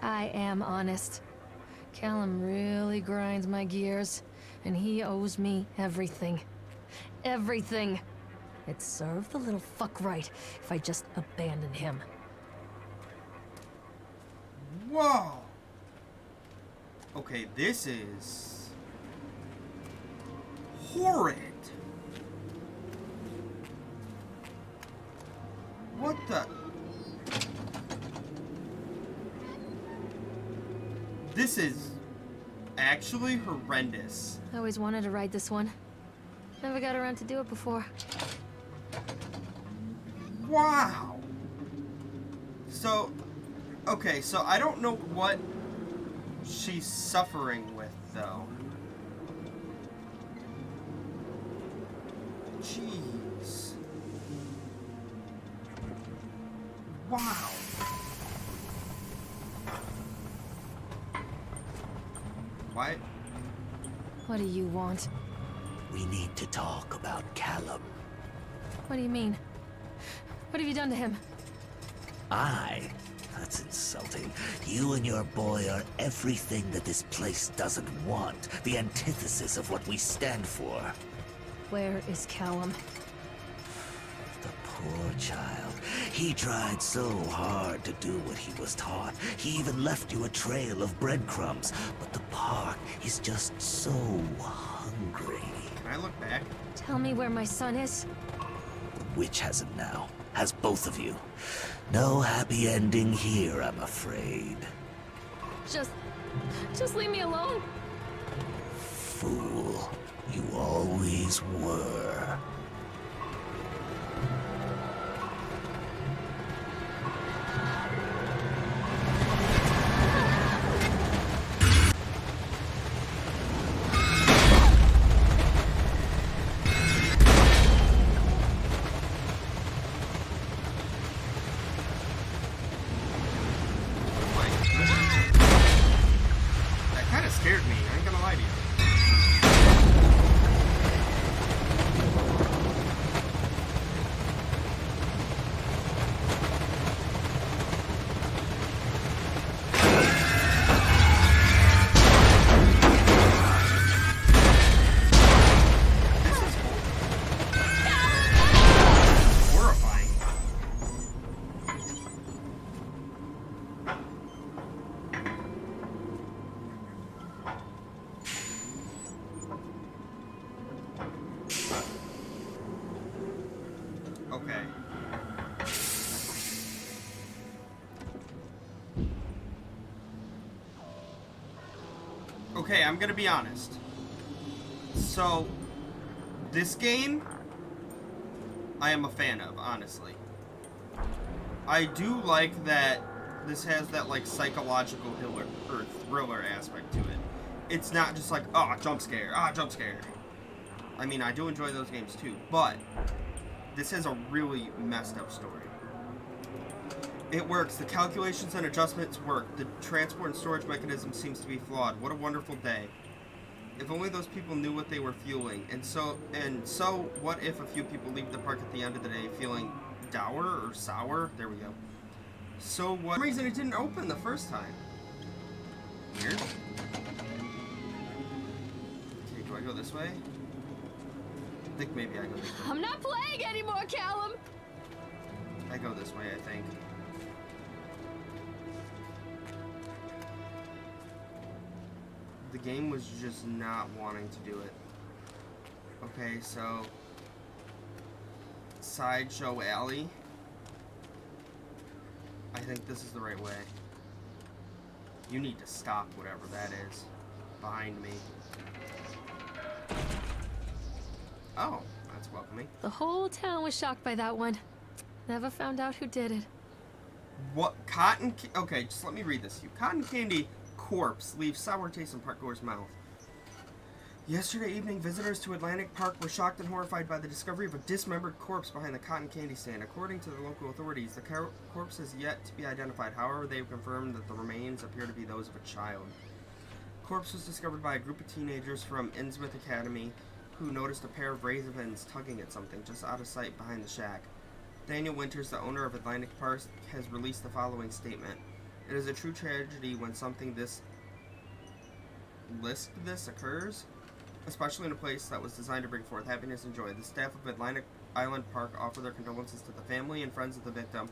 Speaker 2: I am honest. Callum really grinds my gears, and he owes me everything. Everything. It'd serve the little fuck right if I just abandoned him.
Speaker 1: Whoa! Okay, this is... horrid. What the... This is actually horrendous.
Speaker 2: I always wanted to ride this one. Never got around to do it before.
Speaker 1: Wow. So, okay, so I don't know what she's suffering with, though. Jeez. Wow. What?
Speaker 2: What do you want?
Speaker 5: We need to talk about Callum.
Speaker 2: What do you mean? What have you done to him?
Speaker 5: I
Speaker 7: That's insulting. You and your boy are everything that this place doesn't want. The antithesis of what we stand for.
Speaker 2: Where is Callum?
Speaker 7: The poor child. He tried so hard to do what he was taught. He even left you a trail of breadcrumbs. But the park is just so hungry.
Speaker 1: Can I look back?
Speaker 2: Tell me where my son is.
Speaker 7: The witch has him now. Has both of you. No happy ending here, I'm afraid.
Speaker 2: Just leave me alone.
Speaker 7: Fool. You always were.
Speaker 1: That kind of scared me, I ain't gonna lie to you. Horrifying. Okay. Okay, I'm gonna be honest. So, this game, I am a fan of, honestly. I do like that this has that, like, psychological thriller aspect to it. It's not just like, ah, jump scare, jump scare. I mean, I do enjoy those games too, but this has a really messed up story. It works. The calculations and adjustments work. The transport and storage mechanism seems to be flawed. What a wonderful day. If only those people knew what they were fueling. And so, what if a few people leave the park at the end of the day feeling dour or sour? There we go. So what? For some reason it didn't open the first time. Weird. Okay, do I go this way? I think maybe I go this way.
Speaker 2: I'm not playing anymore, Callum.
Speaker 1: I go this way, I think. The game was just not wanting to do it. Okay, so Sideshow Alley. I think this is the right way. You need to stop whatever that is behind me. Oh, that's welcoming.
Speaker 2: The whole town was shocked by that one. Never found out who did it.
Speaker 1: What? Okay, just let me read this to you. Cotton candy corpse leaves sour taste in parkgoer's mouth. Yesterday evening, visitors to Atlantic Park were shocked and horrified by the discovery of a dismembered corpse behind the cotton candy stand. According to the local authorities, the corpse has yet to be identified. However, they've confirmed that the remains appear to be those of a child. The corpse was discovered by a group of teenagers from Innsmouth Academy who noticed a pair of ravens tugging at something just out of sight behind the shack. Daniel Winters, the owner of Atlantic Park, has released the following statement. It is a true tragedy when something this occurs, especially in a place that was designed to bring forth happiness and joy. The staff of Atlantic Island Park offer their condolences to the family and friends of the victim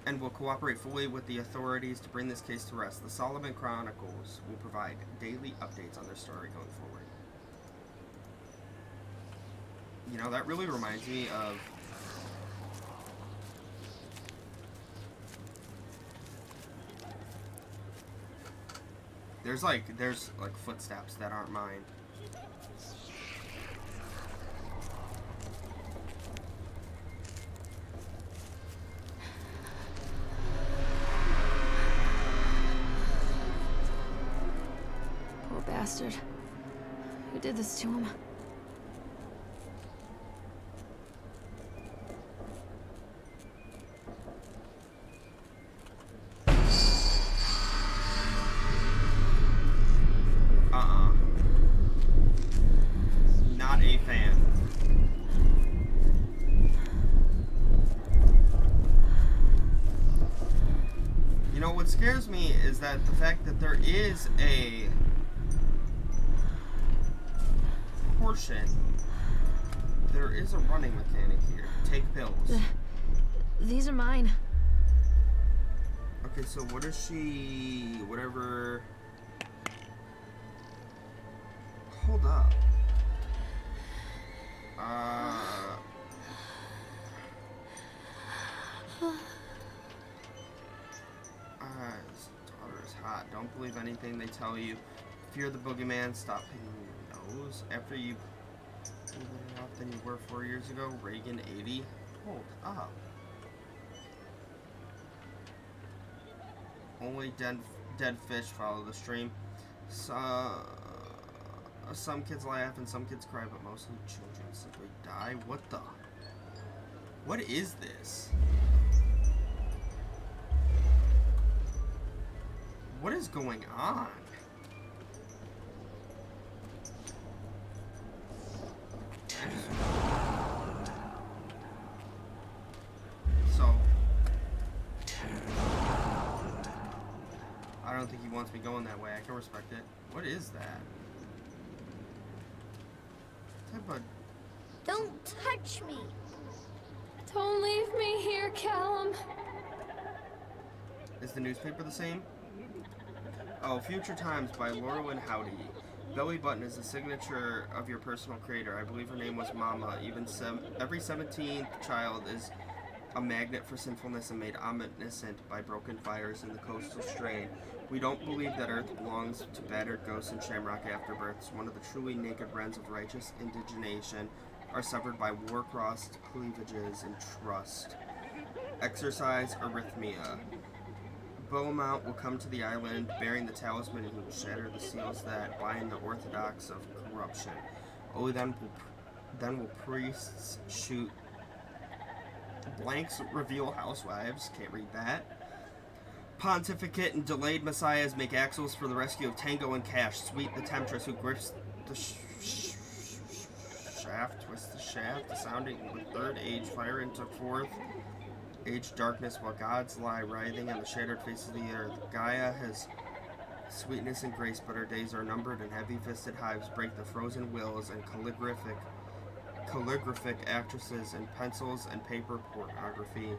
Speaker 1: and will cooperate fully with the authorities to bring this case to rest. The Solomon Chronicles will provide daily updates on their story going forward. You know, that really reminds me of There's like footsteps that aren't mine.
Speaker 2: Poor bastard. Who did this to him?
Speaker 1: Not a fan. scares me is that the fact that there is a portion, there is a running mechanic here. Take pills.
Speaker 2: These are mine.
Speaker 1: Okay, so what is she, whatever, hold up. His daughter is hot. Don't believe anything they tell you. Fear the boogeyman. Stop hitting your nose. After you better off than you were 4 years ago. Reagan 80. Hold up. Only dead fish follow the stream. So, some kids laugh and some kids cry, but mostly children simply die. What the? What is this? What is going on? So, I don't think he wants me going that way. I can respect it. What is that?
Speaker 3: Don't touch me.
Speaker 2: Don't leave me here, Callum.
Speaker 1: Is the newspaper the same? Oh, Future Times by Laurelyn Howdy. Belly button is the signature of your personal creator. I believe her name was Mama. Even every 17th child is a magnet for sinfulness and made omniscient by broken fires in the coastal strain. We don't believe that Earth belongs to battered ghosts and shamrock afterbirths. One of the truly naked wrens of righteous indigenation are severed by war-crossed cleavages and trust. Exercise arrhythmia. Beaumont will come to the island bearing the talisman and he will shatter the seals that bind the orthodox of corruption. Oh, then will priests shoot blanks, reveal housewives. Can't read that. Pontificate and delayed messiahs make axles for the rescue of Tango and Cash. Sweet the temptress who grips the shaft, twists the shaft, the sounding with third age fire into fourth age darkness, while gods lie writhing on the shattered face of the earth. Gaia has sweetness and grace, but her days are numbered, and heavy-fisted hives break the frozen wills, and calligraphic actresses and pencils and paper pornography.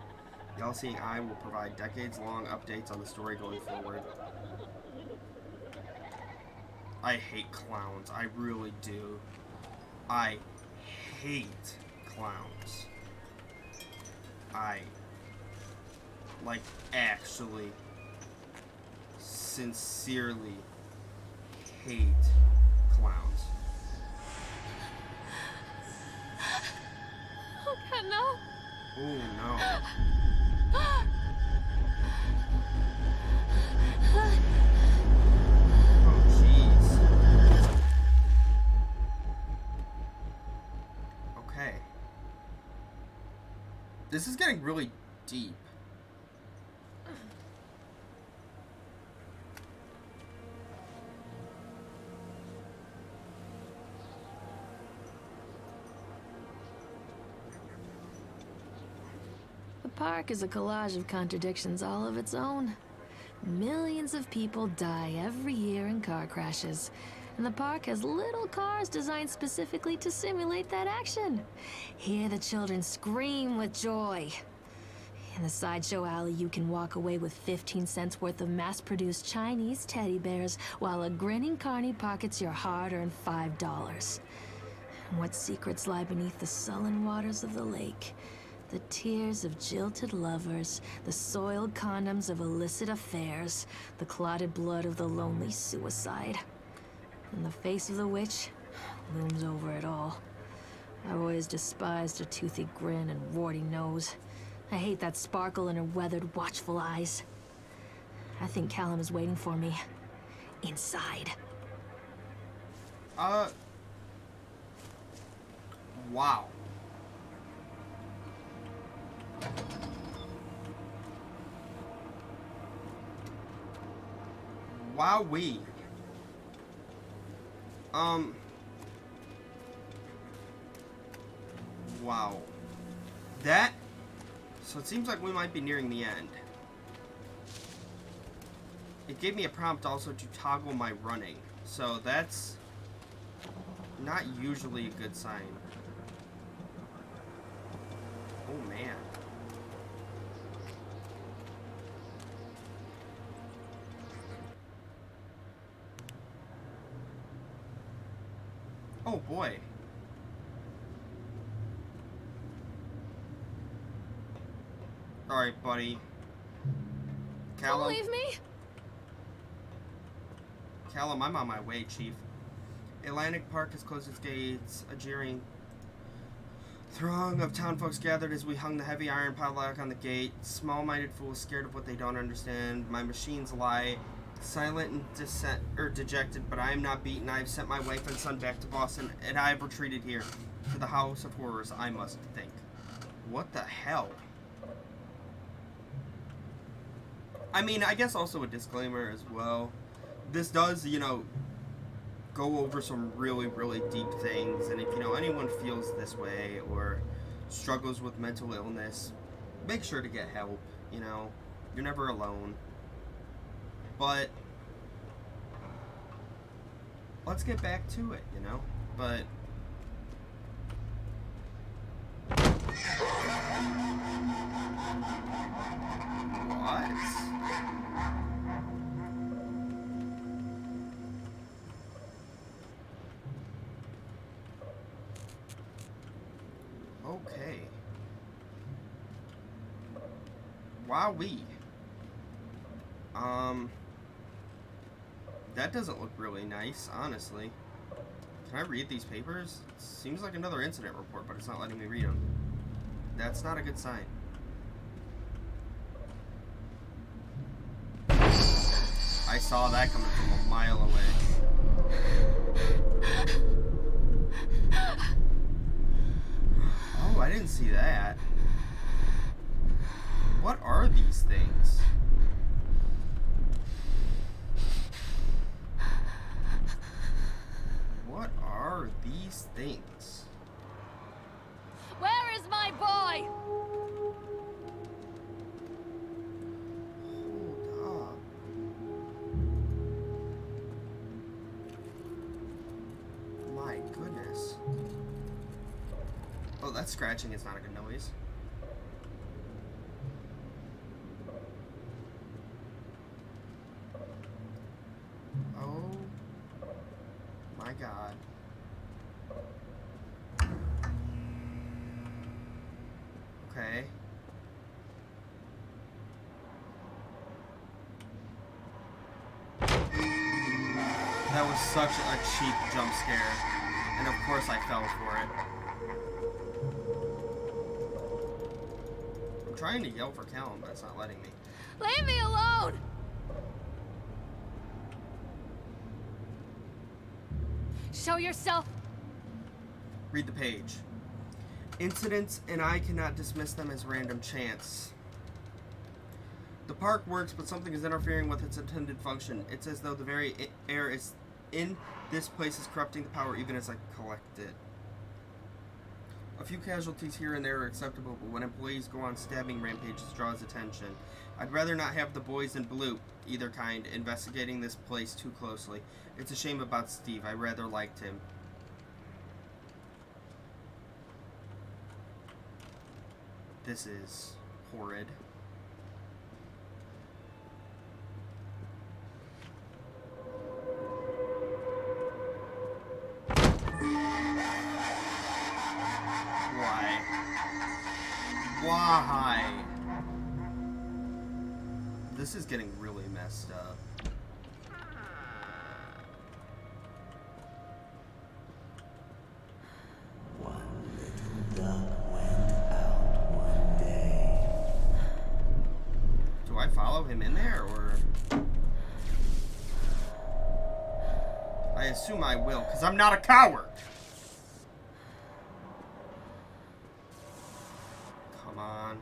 Speaker 1: The all-seeing eye will provide decades-long updates on the story going forward. I hate clowns. I really do. I hate clowns. I, like, actually, sincerely hate clowns.
Speaker 2: Oh, God, no.
Speaker 1: Oh, no. Oh, jeez. Okay. This is getting really deep.
Speaker 2: The park is a collage of contradictions all of its own. Millions of people die every year in car crashes, and the park has little cars designed specifically to simulate that action. Hear the children scream with joy. In the sideshow alley, you can walk away with 15 cents worth of mass-produced Chinese teddy bears, while a grinning carny pockets your hard-earned $5. And what secrets lie beneath the sullen waters of the lake? The tears of jilted lovers, the soiled condoms of illicit affairs, the clotted blood of the lonely suicide. And the face of the witch looms over it all. I've always despised her toothy grin and warty nose. I hate that sparkle in her weathered, watchful eyes. I think Callum is waiting for me. Inside.
Speaker 1: Wow. Wowee. Wow. That... So it seems like we might be nearing the end. it gave me a prompt also to toggle my running. So that's not usually a good sign. Oh man. Oh boy. Alright, buddy. Callum.
Speaker 2: Don't leave me!
Speaker 1: Callum, I'm on my way, Chief. Atlantic Park has closed its gates. A jeering throng of town folks gathered as we hung the heavy iron padlock on the gate. Small-minded fools scared of what they don't understand. My machines lie, silent and dejected, but I am not beaten. I have sent my wife and son back to Boston, and I have retreated here to the House of Horrors, I must think. What the hell? I mean, I guess also a disclaimer as well. This does, you know, go over some really, really deep things, and if, you know, anyone feels this way or struggles with mental illness, make sure to get help, you know. You're never alone. But let's get back to it, you know. But what? Okay. Wowee. That doesn't look really nice, honestly. Can I read these papers? It seems like another incident report, but it's not letting me read them. That's not a good sign. I saw that coming from a mile away. Oh, I didn't see that. What are these things? What are these things?
Speaker 2: Where is my boy?
Speaker 1: Hold up. My goodness. Oh, that scratching is not a good noise. Oh my God. Okay. That was such a cheap jump scare. And of course I fell for it. I'm trying to yell for Callum, but it's not letting me.
Speaker 2: Leave me alone! Show yourself!
Speaker 1: Read the page. Incidents, and I cannot dismiss them as random chance. The park works, but something is interfering with its intended function. It's as though the very air is in this place is corrupting the power even as I collect it. A few casualties here and there are acceptable, but when employees go on stabbing rampages, it draws attention. I'd rather not have the boys in blue, either kind, investigating this place too closely. It's a shame about Steve. I rather liked him. This is horrid. Why? This is getting really messed up.
Speaker 7: One little duck went out one day.
Speaker 1: Do I follow him in there, or? I assume I will, because I'm not a coward. Come on.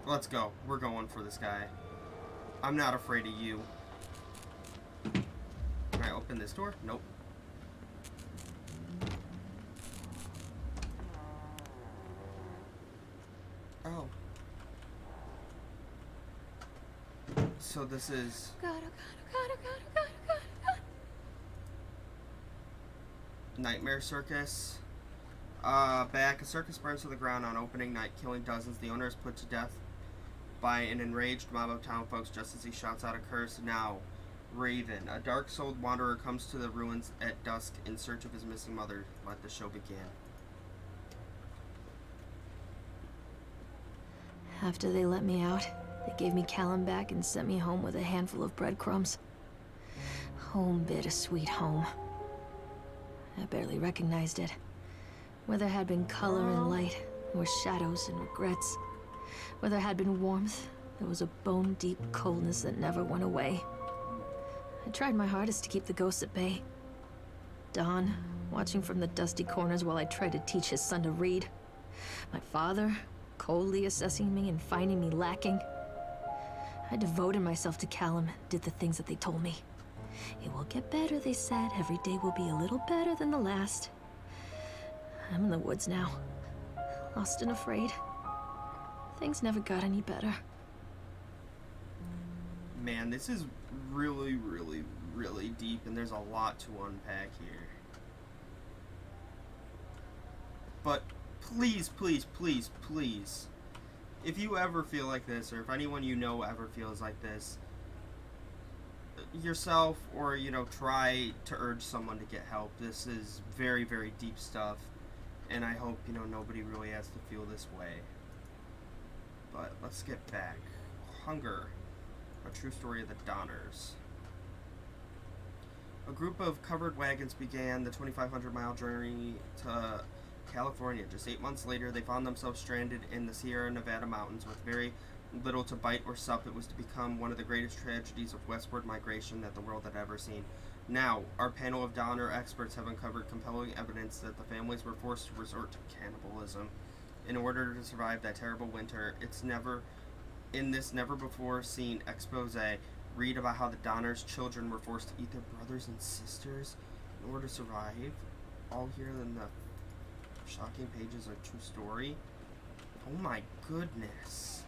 Speaker 1: Let's go. We're going for this guy. I'm not afraid of you. Can I open this door? Nope. So this is
Speaker 2: God, oh God, oh God, oh God, oh God, oh God, oh God.
Speaker 1: Nightmare Circus. Back, a circus burns to the ground on opening night, killing dozens. The owner is put to death by an enraged mob of town folks just as he shouts out a curse. Now, Raven, a dark-souled wanderer, comes to the ruins at dusk in search of his missing mother. Let the show begin.
Speaker 2: After they let me out, they gave me Callum back and sent me home with a handful of breadcrumbs. Home, bittersweet home. I barely recognized it. Where there had been color and light, there were shadows and regrets. Where there had been warmth, there was a bone-deep coldness that never went away. I tried my hardest to keep the ghosts at bay. Don, watching from the dusty corners while I tried to teach his son to read. My father, coldly assessing me and finding me lacking. I devoted myself to Callum, did the things that they told me. It will get better, they said. Every day will be a little better than the last. I'm in the woods now, lost and afraid. Things never got any better.
Speaker 1: Man, this is really, really, really deep, and there's a lot to unpack here. But please, please, please, please, if you ever feel like this, or if anyone you know ever feels like this, yourself or, you know, try to urge someone to get help. This is very, very deep stuff, and I hope, you know, nobody really has to feel this way. But let's get back. Hunger, a true story of the Donners. A group of covered wagons began the 2,500-mile journey to California. Just 8 months later, they found themselves stranded in the Sierra Nevada mountains with very little to bite or sup. It was to become one of the greatest tragedies of westward migration that the world had ever seen. Now, our panel of Donner experts have uncovered compelling evidence that the families were forced to resort to cannibalism in order to survive that terrible winter. In this never-before-seen expose, read about how the Donner's children were forced to eat their brothers and sisters in order to survive. All here in the shocking pages of true story. Oh my goodness.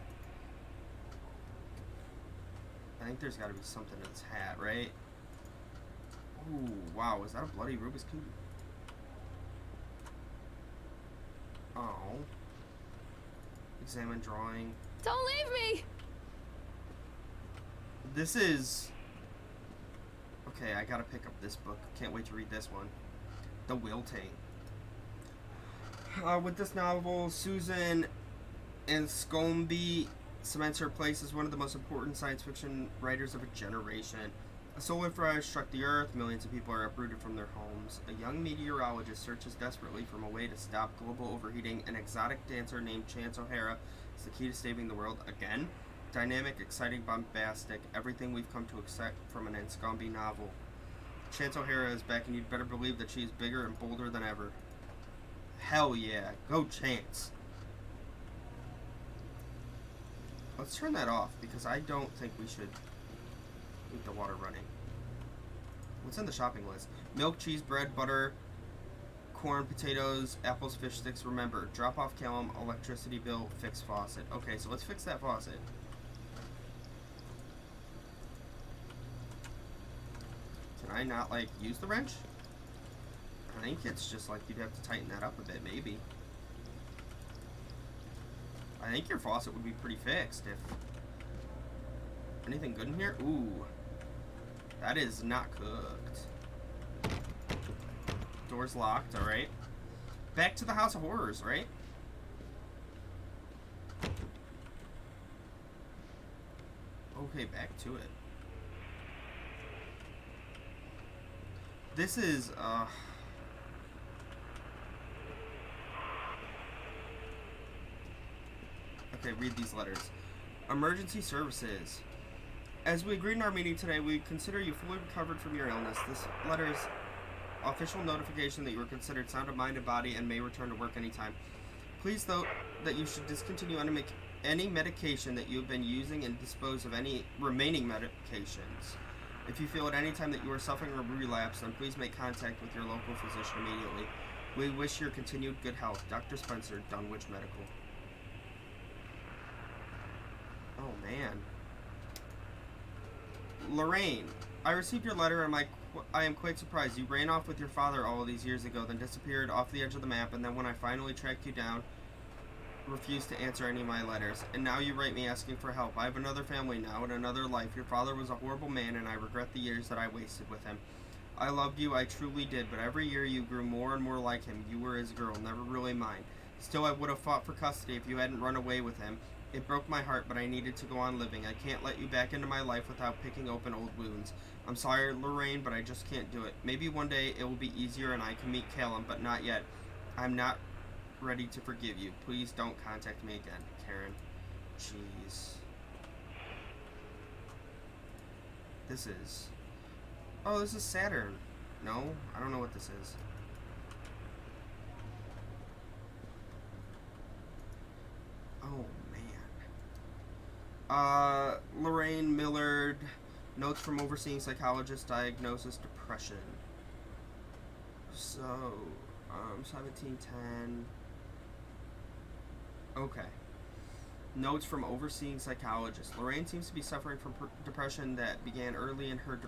Speaker 1: I think there's got to be something in this hat, right? Ooh, wow, is that a bloody Rubik's Cube? Oh. Examine drawing.
Speaker 2: Don't leave me!
Speaker 1: This is... Okay, I gotta pick up this book. Can't wait to read this one. The Wilting. With this novel, Susan Anscombe cements her place as one of the most important science fiction writers of a generation. A solar flare struck the Earth. Millions of people are uprooted from their homes. A young meteorologist searches desperately for a way to stop global overheating. An exotic dancer named Chance O'Hara is the key to saving the world again. Dynamic, exciting, bombastic. Everything we've come to expect from an Anscombe novel. Chance O'Hara is back, and you'd better believe that she is bigger and bolder than ever. Hell yeah. Go Chance. Let's turn that off, because I don't think we should keep the water running. What's in the shopping list? Milk, cheese, bread, butter, corn, potatoes, apples, fish sticks. Remember, drop off Callum, electricity bill, fix faucet. Okay, so let's fix that faucet. Can I not, like, use the wrench? I think it's just like you'd have to tighten that up a bit, maybe. I think your faucet would be pretty fixed if... Anything good in here? Ooh. That is not cooked. Door's locked, alright. Back to the House of Horrors, right? Okay, back to it. This is, Okay, read these letters. Emergency services. As we agreed in our meeting today, we consider you fully recovered from your illness. This letter is official notification that you are considered sound of mind and body and may return to work anytime. Please note that you should discontinue any medication that you have been using and dispose of any remaining medications. If you feel at any time that you are suffering a relapse, then please make contact with your local physician immediately. We wish your continued good health. Dr. Spencer, Dunwich Medical. Oh, man. Lorraine, I received your letter and I am quite surprised. You ran off with your father all these years ago, then disappeared off the edge of the map, and then when I finally tracked you down, refused to answer any of my letters. And now you write me asking for help. I have another family now and another life. Your father was a horrible man, and I regret the years that I wasted with him. I loved you, I truly did, but every year you grew more and more like him. You were his girl, never really mine. Still, I would have fought for custody if you hadn't run away with him. It broke my heart, but I needed to go on living. I can't let you back into my life without picking open old wounds. I'm sorry, Lorraine, but I just can't do it. Maybe one day it will be easier and I can meet Callum, but not yet. I'm not ready to forgive you. Please don't contact me again, Karen. Jeez. This is... Oh, this is Saturn. No? I don't know what this is. Oh, man. Lorraine Millard. Notes from overseeing psychologist. Diagnosis, depression. So, 1710. Okay. Notes from overseeing psychologist. Lorraine seems to be suffering from depression that began early in her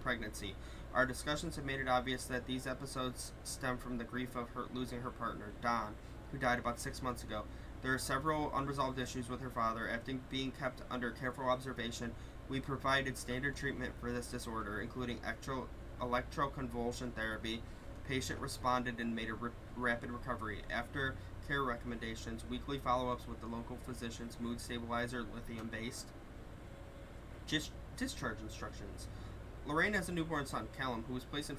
Speaker 1: pregnancy. Our discussions have made it obvious that these episodes stem from the grief of her losing her partner, Don, who died about 6 months ago. There are several unresolved issues with her father. After being kept under careful observation, we provided standard treatment for this disorder, including electroconvulsion therapy. Patient responded and made a rapid recovery. After care recommendations, weekly follow-ups with the local physicians, mood stabilizer, lithium-based. Discharge instructions. Lorraine has a newborn son, Callum, who was placed in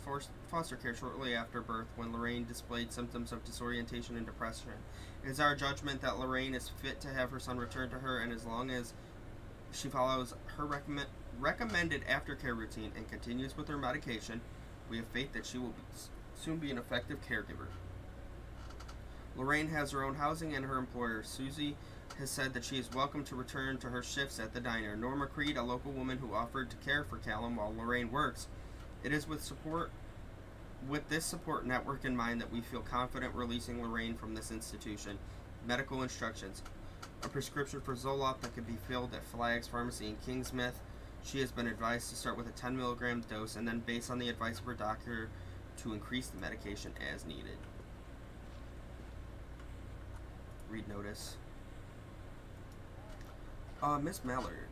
Speaker 1: foster care shortly after birth when Lorraine displayed symptoms of disorientation and depression. It is our judgment that Lorraine is fit to have her son returned to her, and as long as she follows her recommended aftercare routine and continues with her medication, we have faith that she will soon be an effective caregiver. Lorraine has her own housing and her employer, Susie, has said that she is welcome to return to her shifts at the diner. Norma Creed, a local woman who offered to care for Callum while Lorraine works. It is with this support network in mind that we feel confident releasing Lorraine from this institution. Medical instructions. A prescription for Zoloft that can be filled at Flags Pharmacy in Kingsmith. She has been advised to start with a 10 milligram dose and then, based on the advice of her doctor, to increase the medication as needed. Read notice. Miss Mallard.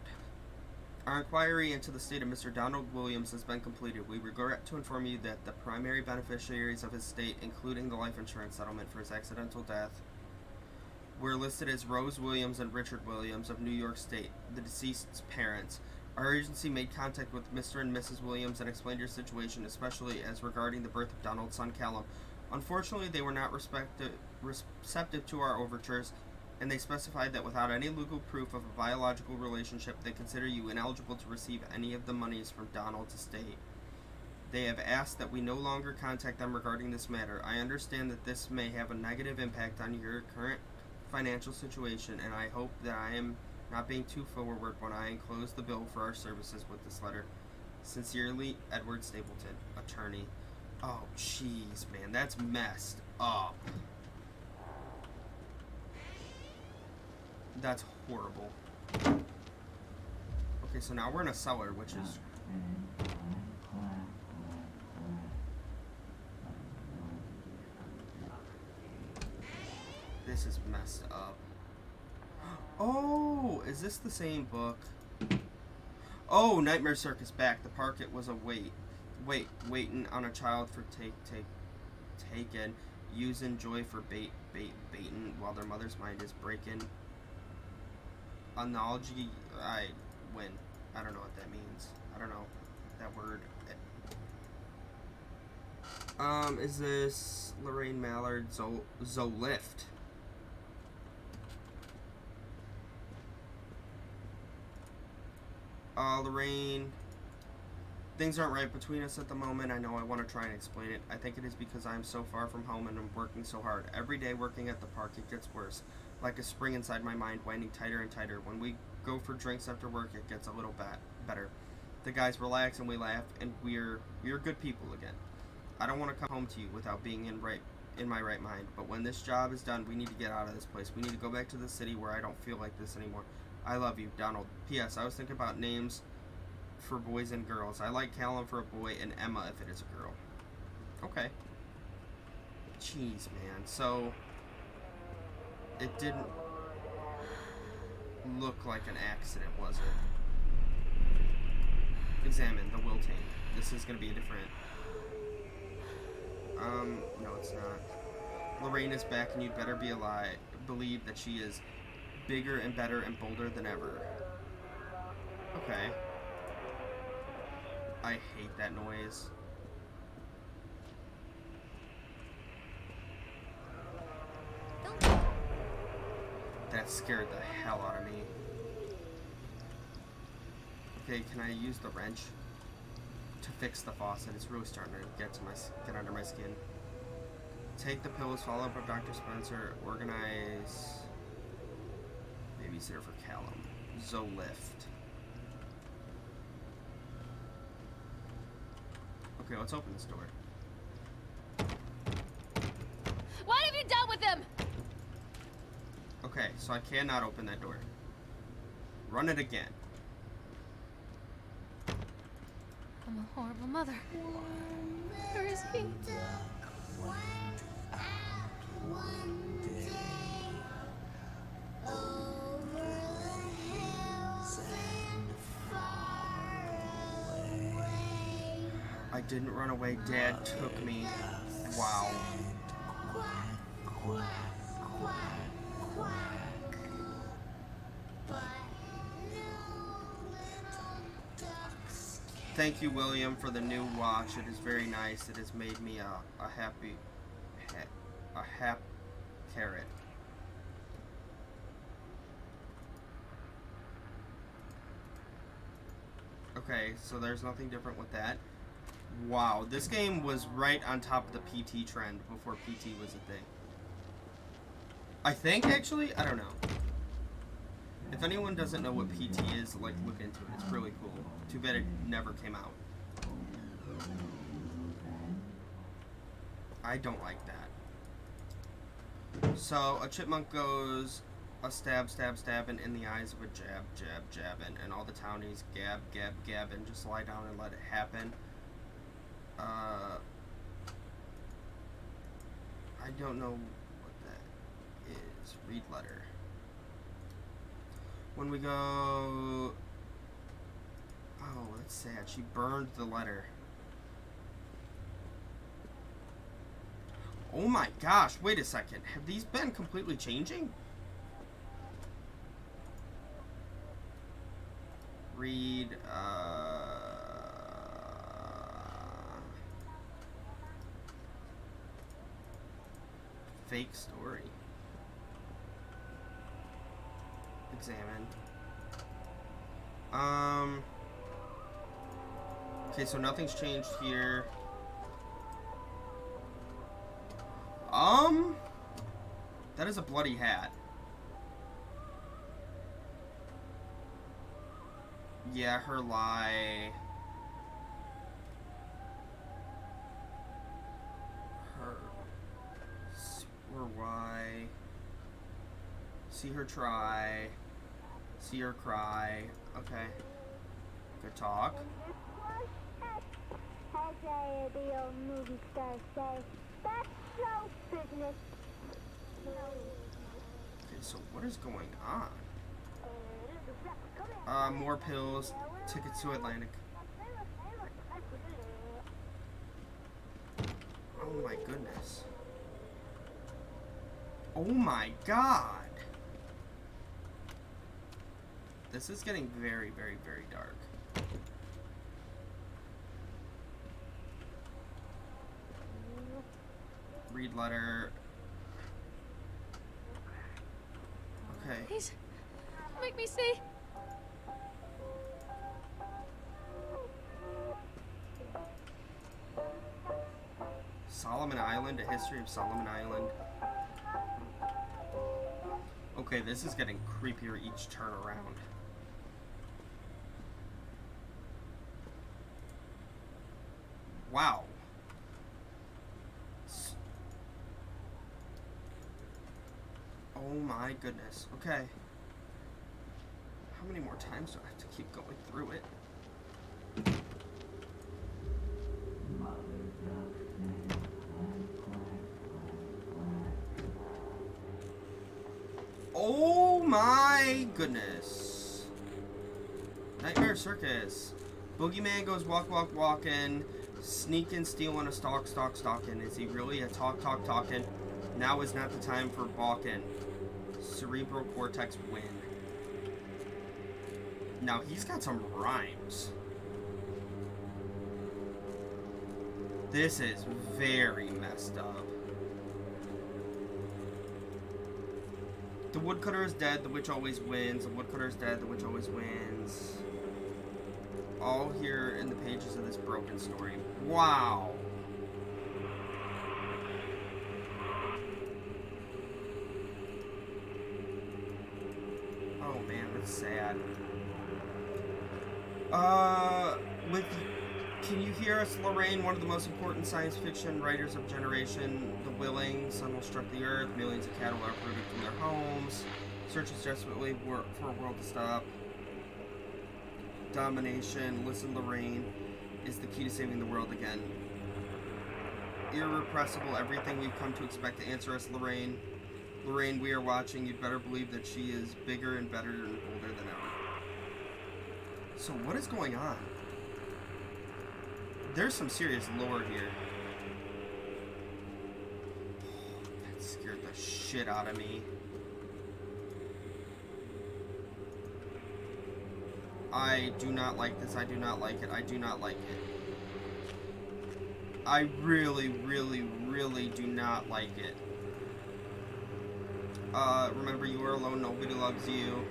Speaker 1: Our inquiry into the state of Mr. Donald Williams has been completed. We regret to inform you that the primary beneficiaries of his estate, including the life insurance settlement for his accidental death, were listed as Rose Williams and Richard Williams of New York State, the deceased's parents. Our agency made contact with Mr. and Mrs. Williams and explained your situation, especially as regarding the birth of Donald's son Callum. Unfortunately, they were not receptive to our overtures, and they specified that without any legal proof of a biological relationship, they consider you ineligible to receive any of the monies from Donald's estate. They have asked that we no longer contact them regarding this matter. I understand that this may have a negative impact on your current financial situation, and I hope that I am not being too forward when I enclose the bill for our services with this letter. Sincerely, Edward Stapleton, attorney. Oh, jeez, man, that's messed up. That's horrible. Okay, so now we're in a cellar, which is... This is messed up. Oh, is this the same book? Oh, Nightmare Circus back. The park, it was a waiting on a child for taken. Using joy for baiting while their mother's mind is breaking. Analogy, I win. I don't know what that means. I don't know that word. Is this Lorraine Mallard Zolift? Lorraine, things aren't right between us at the moment. I know I want to try and explain it. I think it is because I am so far from home and I'm working so hard. Every day working at the park, it gets worse. Like a spring inside my mind, winding tighter and tighter. When we go for drinks after work, it gets a little better. The guys relax and we laugh, and we're good people again. I don't want to come home to you without being in my right mind. But when this job is done, we need to get out of this place. We need to go back to the city where I don't feel like this anymore. I love you, Donald. P.S. I was thinking about names for boys and girls. I like Callum for a boy and Emma if it is a girl. Okay. Jeez, man. So, it didn't look like an accident, was it? Examine the wilting. This is going to be a different... no, it's not. Lorraine is back, and you'd better be alive. Believe that she is bigger and better and bolder than ever. Okay. I hate that noise. That scared the hell out of me. Okay, can I use the wrench to fix the faucet? It's really starting to get under my skin. Take the pills, follow up with Dr. Spencer, organize babysitter for Callum. Zolift. Okay, let's open this door.
Speaker 2: What have you done with them?
Speaker 1: Okay, so I cannot open that door. Run it again.
Speaker 2: I'm a horrible mother. Where is he?
Speaker 1: I didn't run away. Dad took me. Wow. Thank you, William, for the new watch. It is very nice. It has made me a happy carrot. Okay, so there's nothing different with that. Wow, this game was right on top of the PT trend before PT was a thing. I think, actually? I don't know. If anyone doesn't know what PT is, like, look into it. It's really cool. Too bad it never came out. I don't like that. So, a chipmunk goes a stab, stabbing in the eyes of a jabbing, and all the townies gabbing. Just lie down and let it happen. I don't know what that is. Read letter. When we go... Oh, that's sad. She burned the letter. Oh my gosh, wait a second. Have these been completely changing? Read, fake story. Examine. Okay, so nothing's changed here. That is a bloody hat. Yeah, her lie. Her. Or why. See her try. See her cry. Okay. Good talk.
Speaker 3: As the old movie stars say, that's show business.
Speaker 1: Okay, so what is going on? More pills. Tickets to Atlantic. Oh my goodness. Oh my god. This is getting very, very, very dark. Read letter. Okay.
Speaker 2: Please, make me see.
Speaker 1: Solomon Island, a history of Solomon Island. Okay, this is getting creepier each turn around. Wow. Oh my goodness. Okay. How many more times do I have to keep going through it? Oh my goodness. Nightmare Circus. Boogeyman goes walking. Sneaking, stealing, a stalking. Is he really a talking? Now is not the time for balking. Cerebral cortex win. Now he's got some rhymes. This is very messed up. The woodcutter is dead, the witch always wins. The woodcutter is dead, the witch always wins. All here in the pages of this broken story. Wow. Oh man, that's sad. Can you hear us, Lorraine? One of the most important science fiction writers of generation. The willing, sun will struck the earth. Millions of cattle are uprooted from their homes. Searches desperately for a world to stop. Domination, listen, Lorraine, is the key to saving the world again. Irrepressible, everything we've come to expect to answer us, Lorraine. Lorraine, we are watching. You'd better believe that she is bigger and better and bolder than ever. So what is going on? There's some serious lore here. That scared the shit out of me. I do not like this. I do not like it. I do not like it. I really, really, really do not like it. Remember, you are alone. Nobody loves you.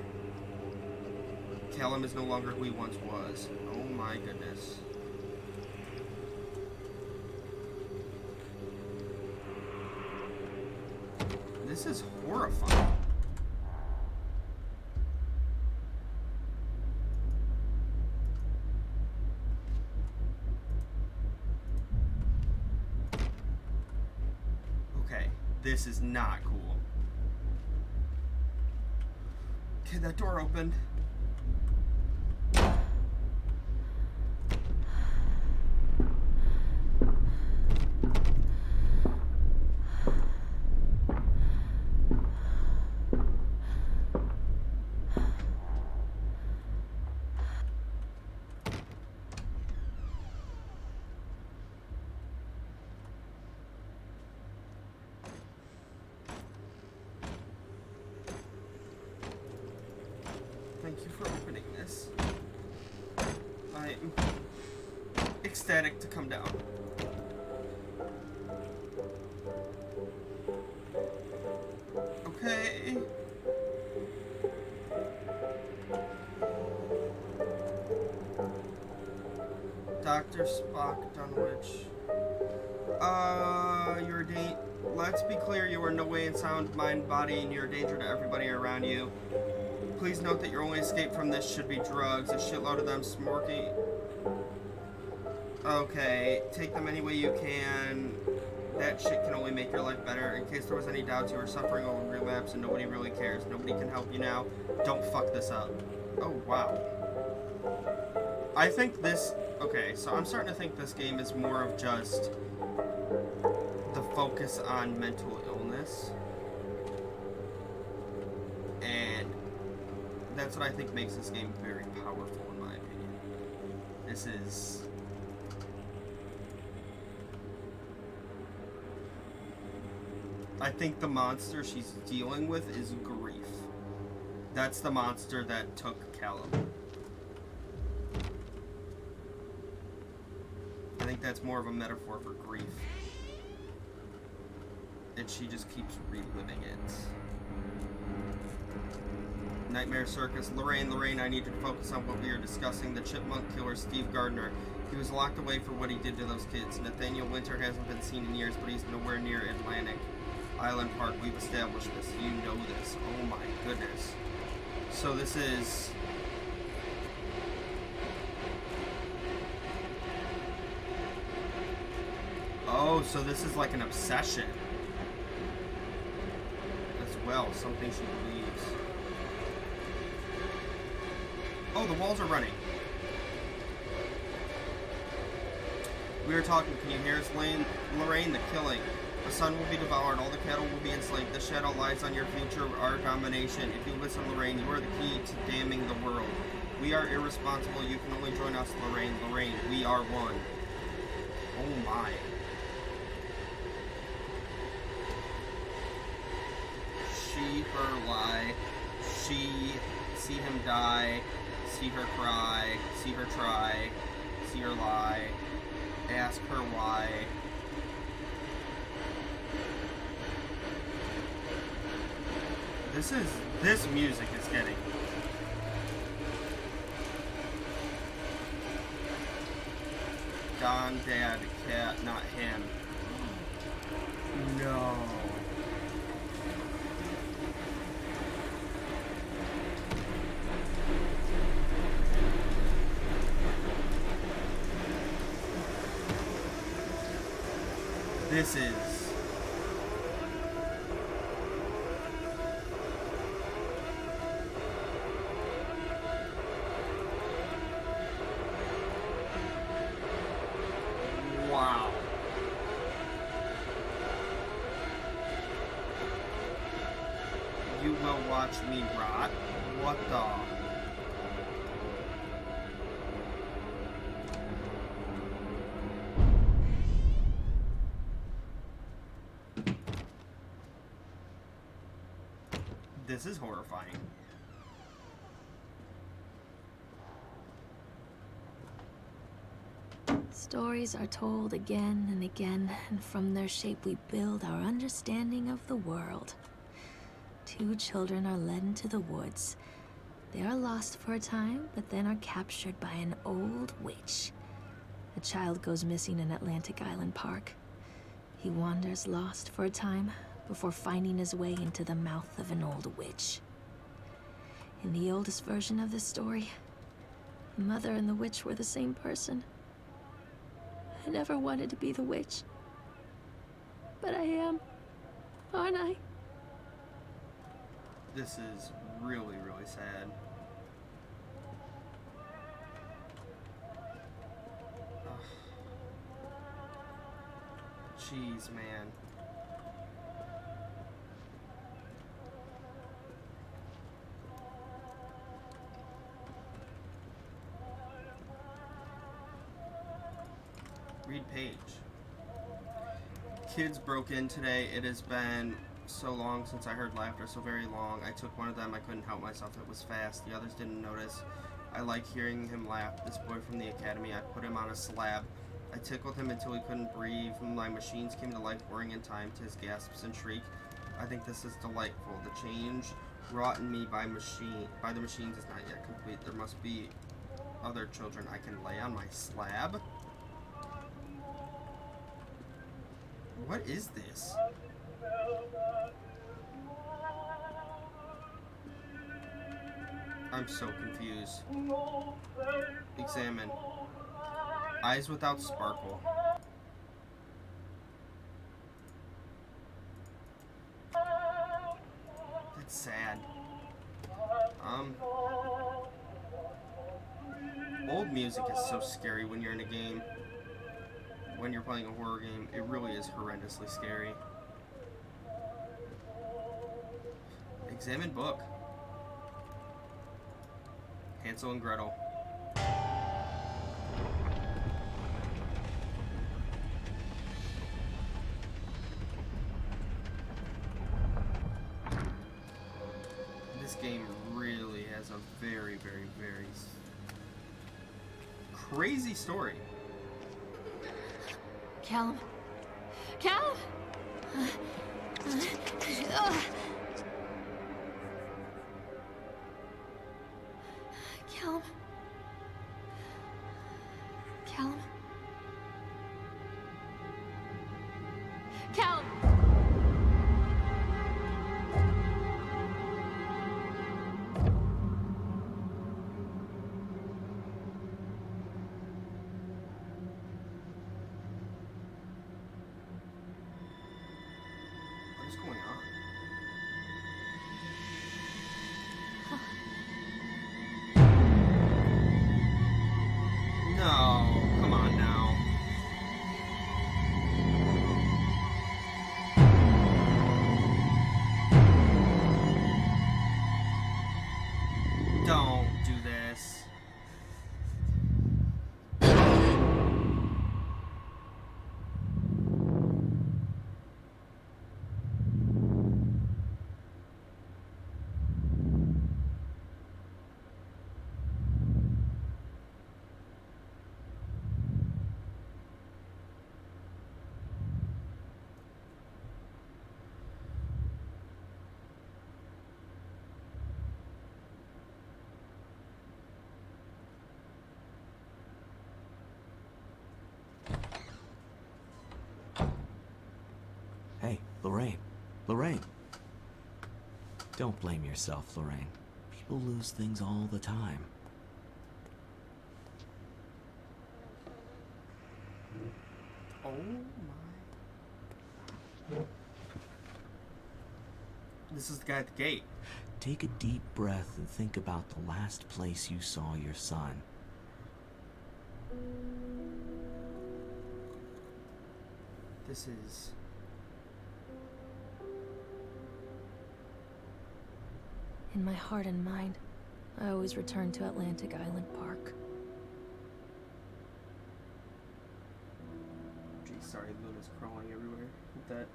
Speaker 1: Callum is no longer who he once was. Oh my goodness. This is horrifying. Okay, this is not cool. Okay, that door opened. Thank you for opening this. I'm ecstatic to come down. Okay. Dr. Spock, Dunwich. You're a date. Let's be clear, you are in no way in sound mind, body, and you're a danger to everybody around you. Please note that your only escape from this should be drugs. A shitload of them smoking. Okay, take them any way you can. That shit can only make your life better. In case there was any doubts, you are suffering over relapse and nobody really cares. Nobody can help you now. Don't fuck this up. Oh, wow. I think this... Okay, so I'm starting to think this game is more of just the focus on mental illness. And that's what I think makes this game very powerful, in my opinion. This is... I think the monster she's dealing with is grief. That's the monster that took Callum. I think that's more of a metaphor for grief. And she just keeps reliving it. Nightmare Circus. Lorraine, I need you to focus on what we are discussing. The chipmunk killer, Steve Gardner. He was locked away for what he did to those kids. Nathaniel Winter hasn't been seen in years, but he's nowhere near Atlantic Island Park. We've established this. You know this. Oh my goodness. So this is... Oh, so this is like an obsession. As well, something she believes. Oh, the walls are running. We were talking. Can you hear us, Lorraine? The killing. The sun will be devoured, all the cattle will be enslaved. The shadow lies on your future, our domination. If you listen, Lorraine, you are the key to damning the world. We are irresponsible. You can only join us, Lorraine. Lorraine, we are one. Oh my. She, her lie. She, see him die. See her cry. See her try. See her lie. Ask her why. This music is getting. Don, Dad, Cat, not him. No. This is. Wow. You will watch me rot? What the? This is horrifying.
Speaker 2: Stories are told again and again, and from their shape we build our understanding of the world. Two children are led into the woods. They are lost for a time, but then are captured by an old witch. A child goes missing in Atlantic Island Park. He wanders lost for a time, before finding his way into the mouth of an old witch. In the oldest version of this story, the mother and the witch were the same person. I never wanted to be the witch. But I am, aren't I?
Speaker 1: This is really, really sad. Ugh. Jeez, man. Read page. Kids broke in today. It has been so long since I heard laughter, so very long. I took one of them. I couldn't help myself. It was fast. The others didn't notice. I like hearing him laugh. This boy from the academy. I put him on a slab. I tickled him until he couldn't breathe. My machines came to life, whirring in time to his gasps and shriek. I think this is delightful. The change wrought in me by the machines is not yet complete. There must be other children I can lay on my slab. What is this? I'm so confused. Examine. Eyes without sparkle. That's sad. Old music is so scary when you're in a game. When you're playing a horror game, it really is horrendously scary. Examine book. Hansel and Gretel. This game really has a very, very, very crazy story.
Speaker 2: Callum. Callum! Callum. Callum. Callum!
Speaker 1: What is going on? No, come on now.
Speaker 5: Hey, Lorraine. Lorraine. Don't blame yourself, Lorraine. People lose things all the time.
Speaker 1: Oh my. This is the guy at the gate.
Speaker 5: Take a deep breath and think about the last place you saw your son.
Speaker 1: This is...
Speaker 2: In my heart and mind, I always return to Atlantic Island Park.
Speaker 1: Geez, sorry, Luna's crawling everywhere with that.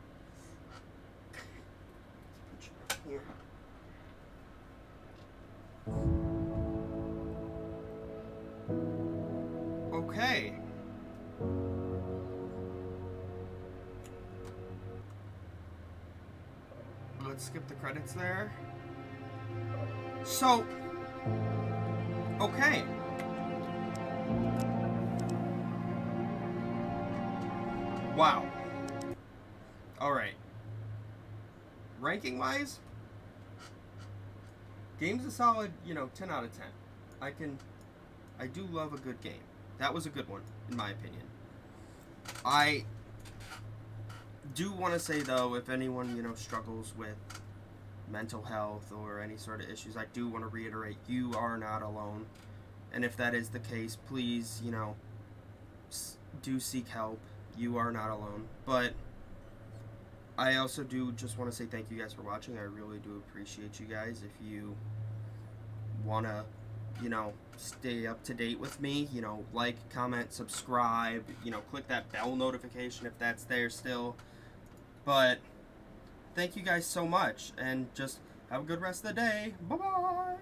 Speaker 1: Let's put you here. Okay. Let's skip the credits there. So, okay. Wow. Alright. Ranking wise, game's a solid, 10 out of 10. I do love a good game. That was a good one, in my opinion. I do want to say, though, if anyone, struggles with mental health or any sort of issues, I do want to reiterate, you are not alone. And if that is the case, please, do seek help. You are not alone. But I also do just want to say thank you guys for watching. I really do appreciate you guys. If you want to, stay up to date with me, like, comment, subscribe, click that bell notification if that's there still. But thank you guys so much, and just have a good rest of the day. Bye-bye!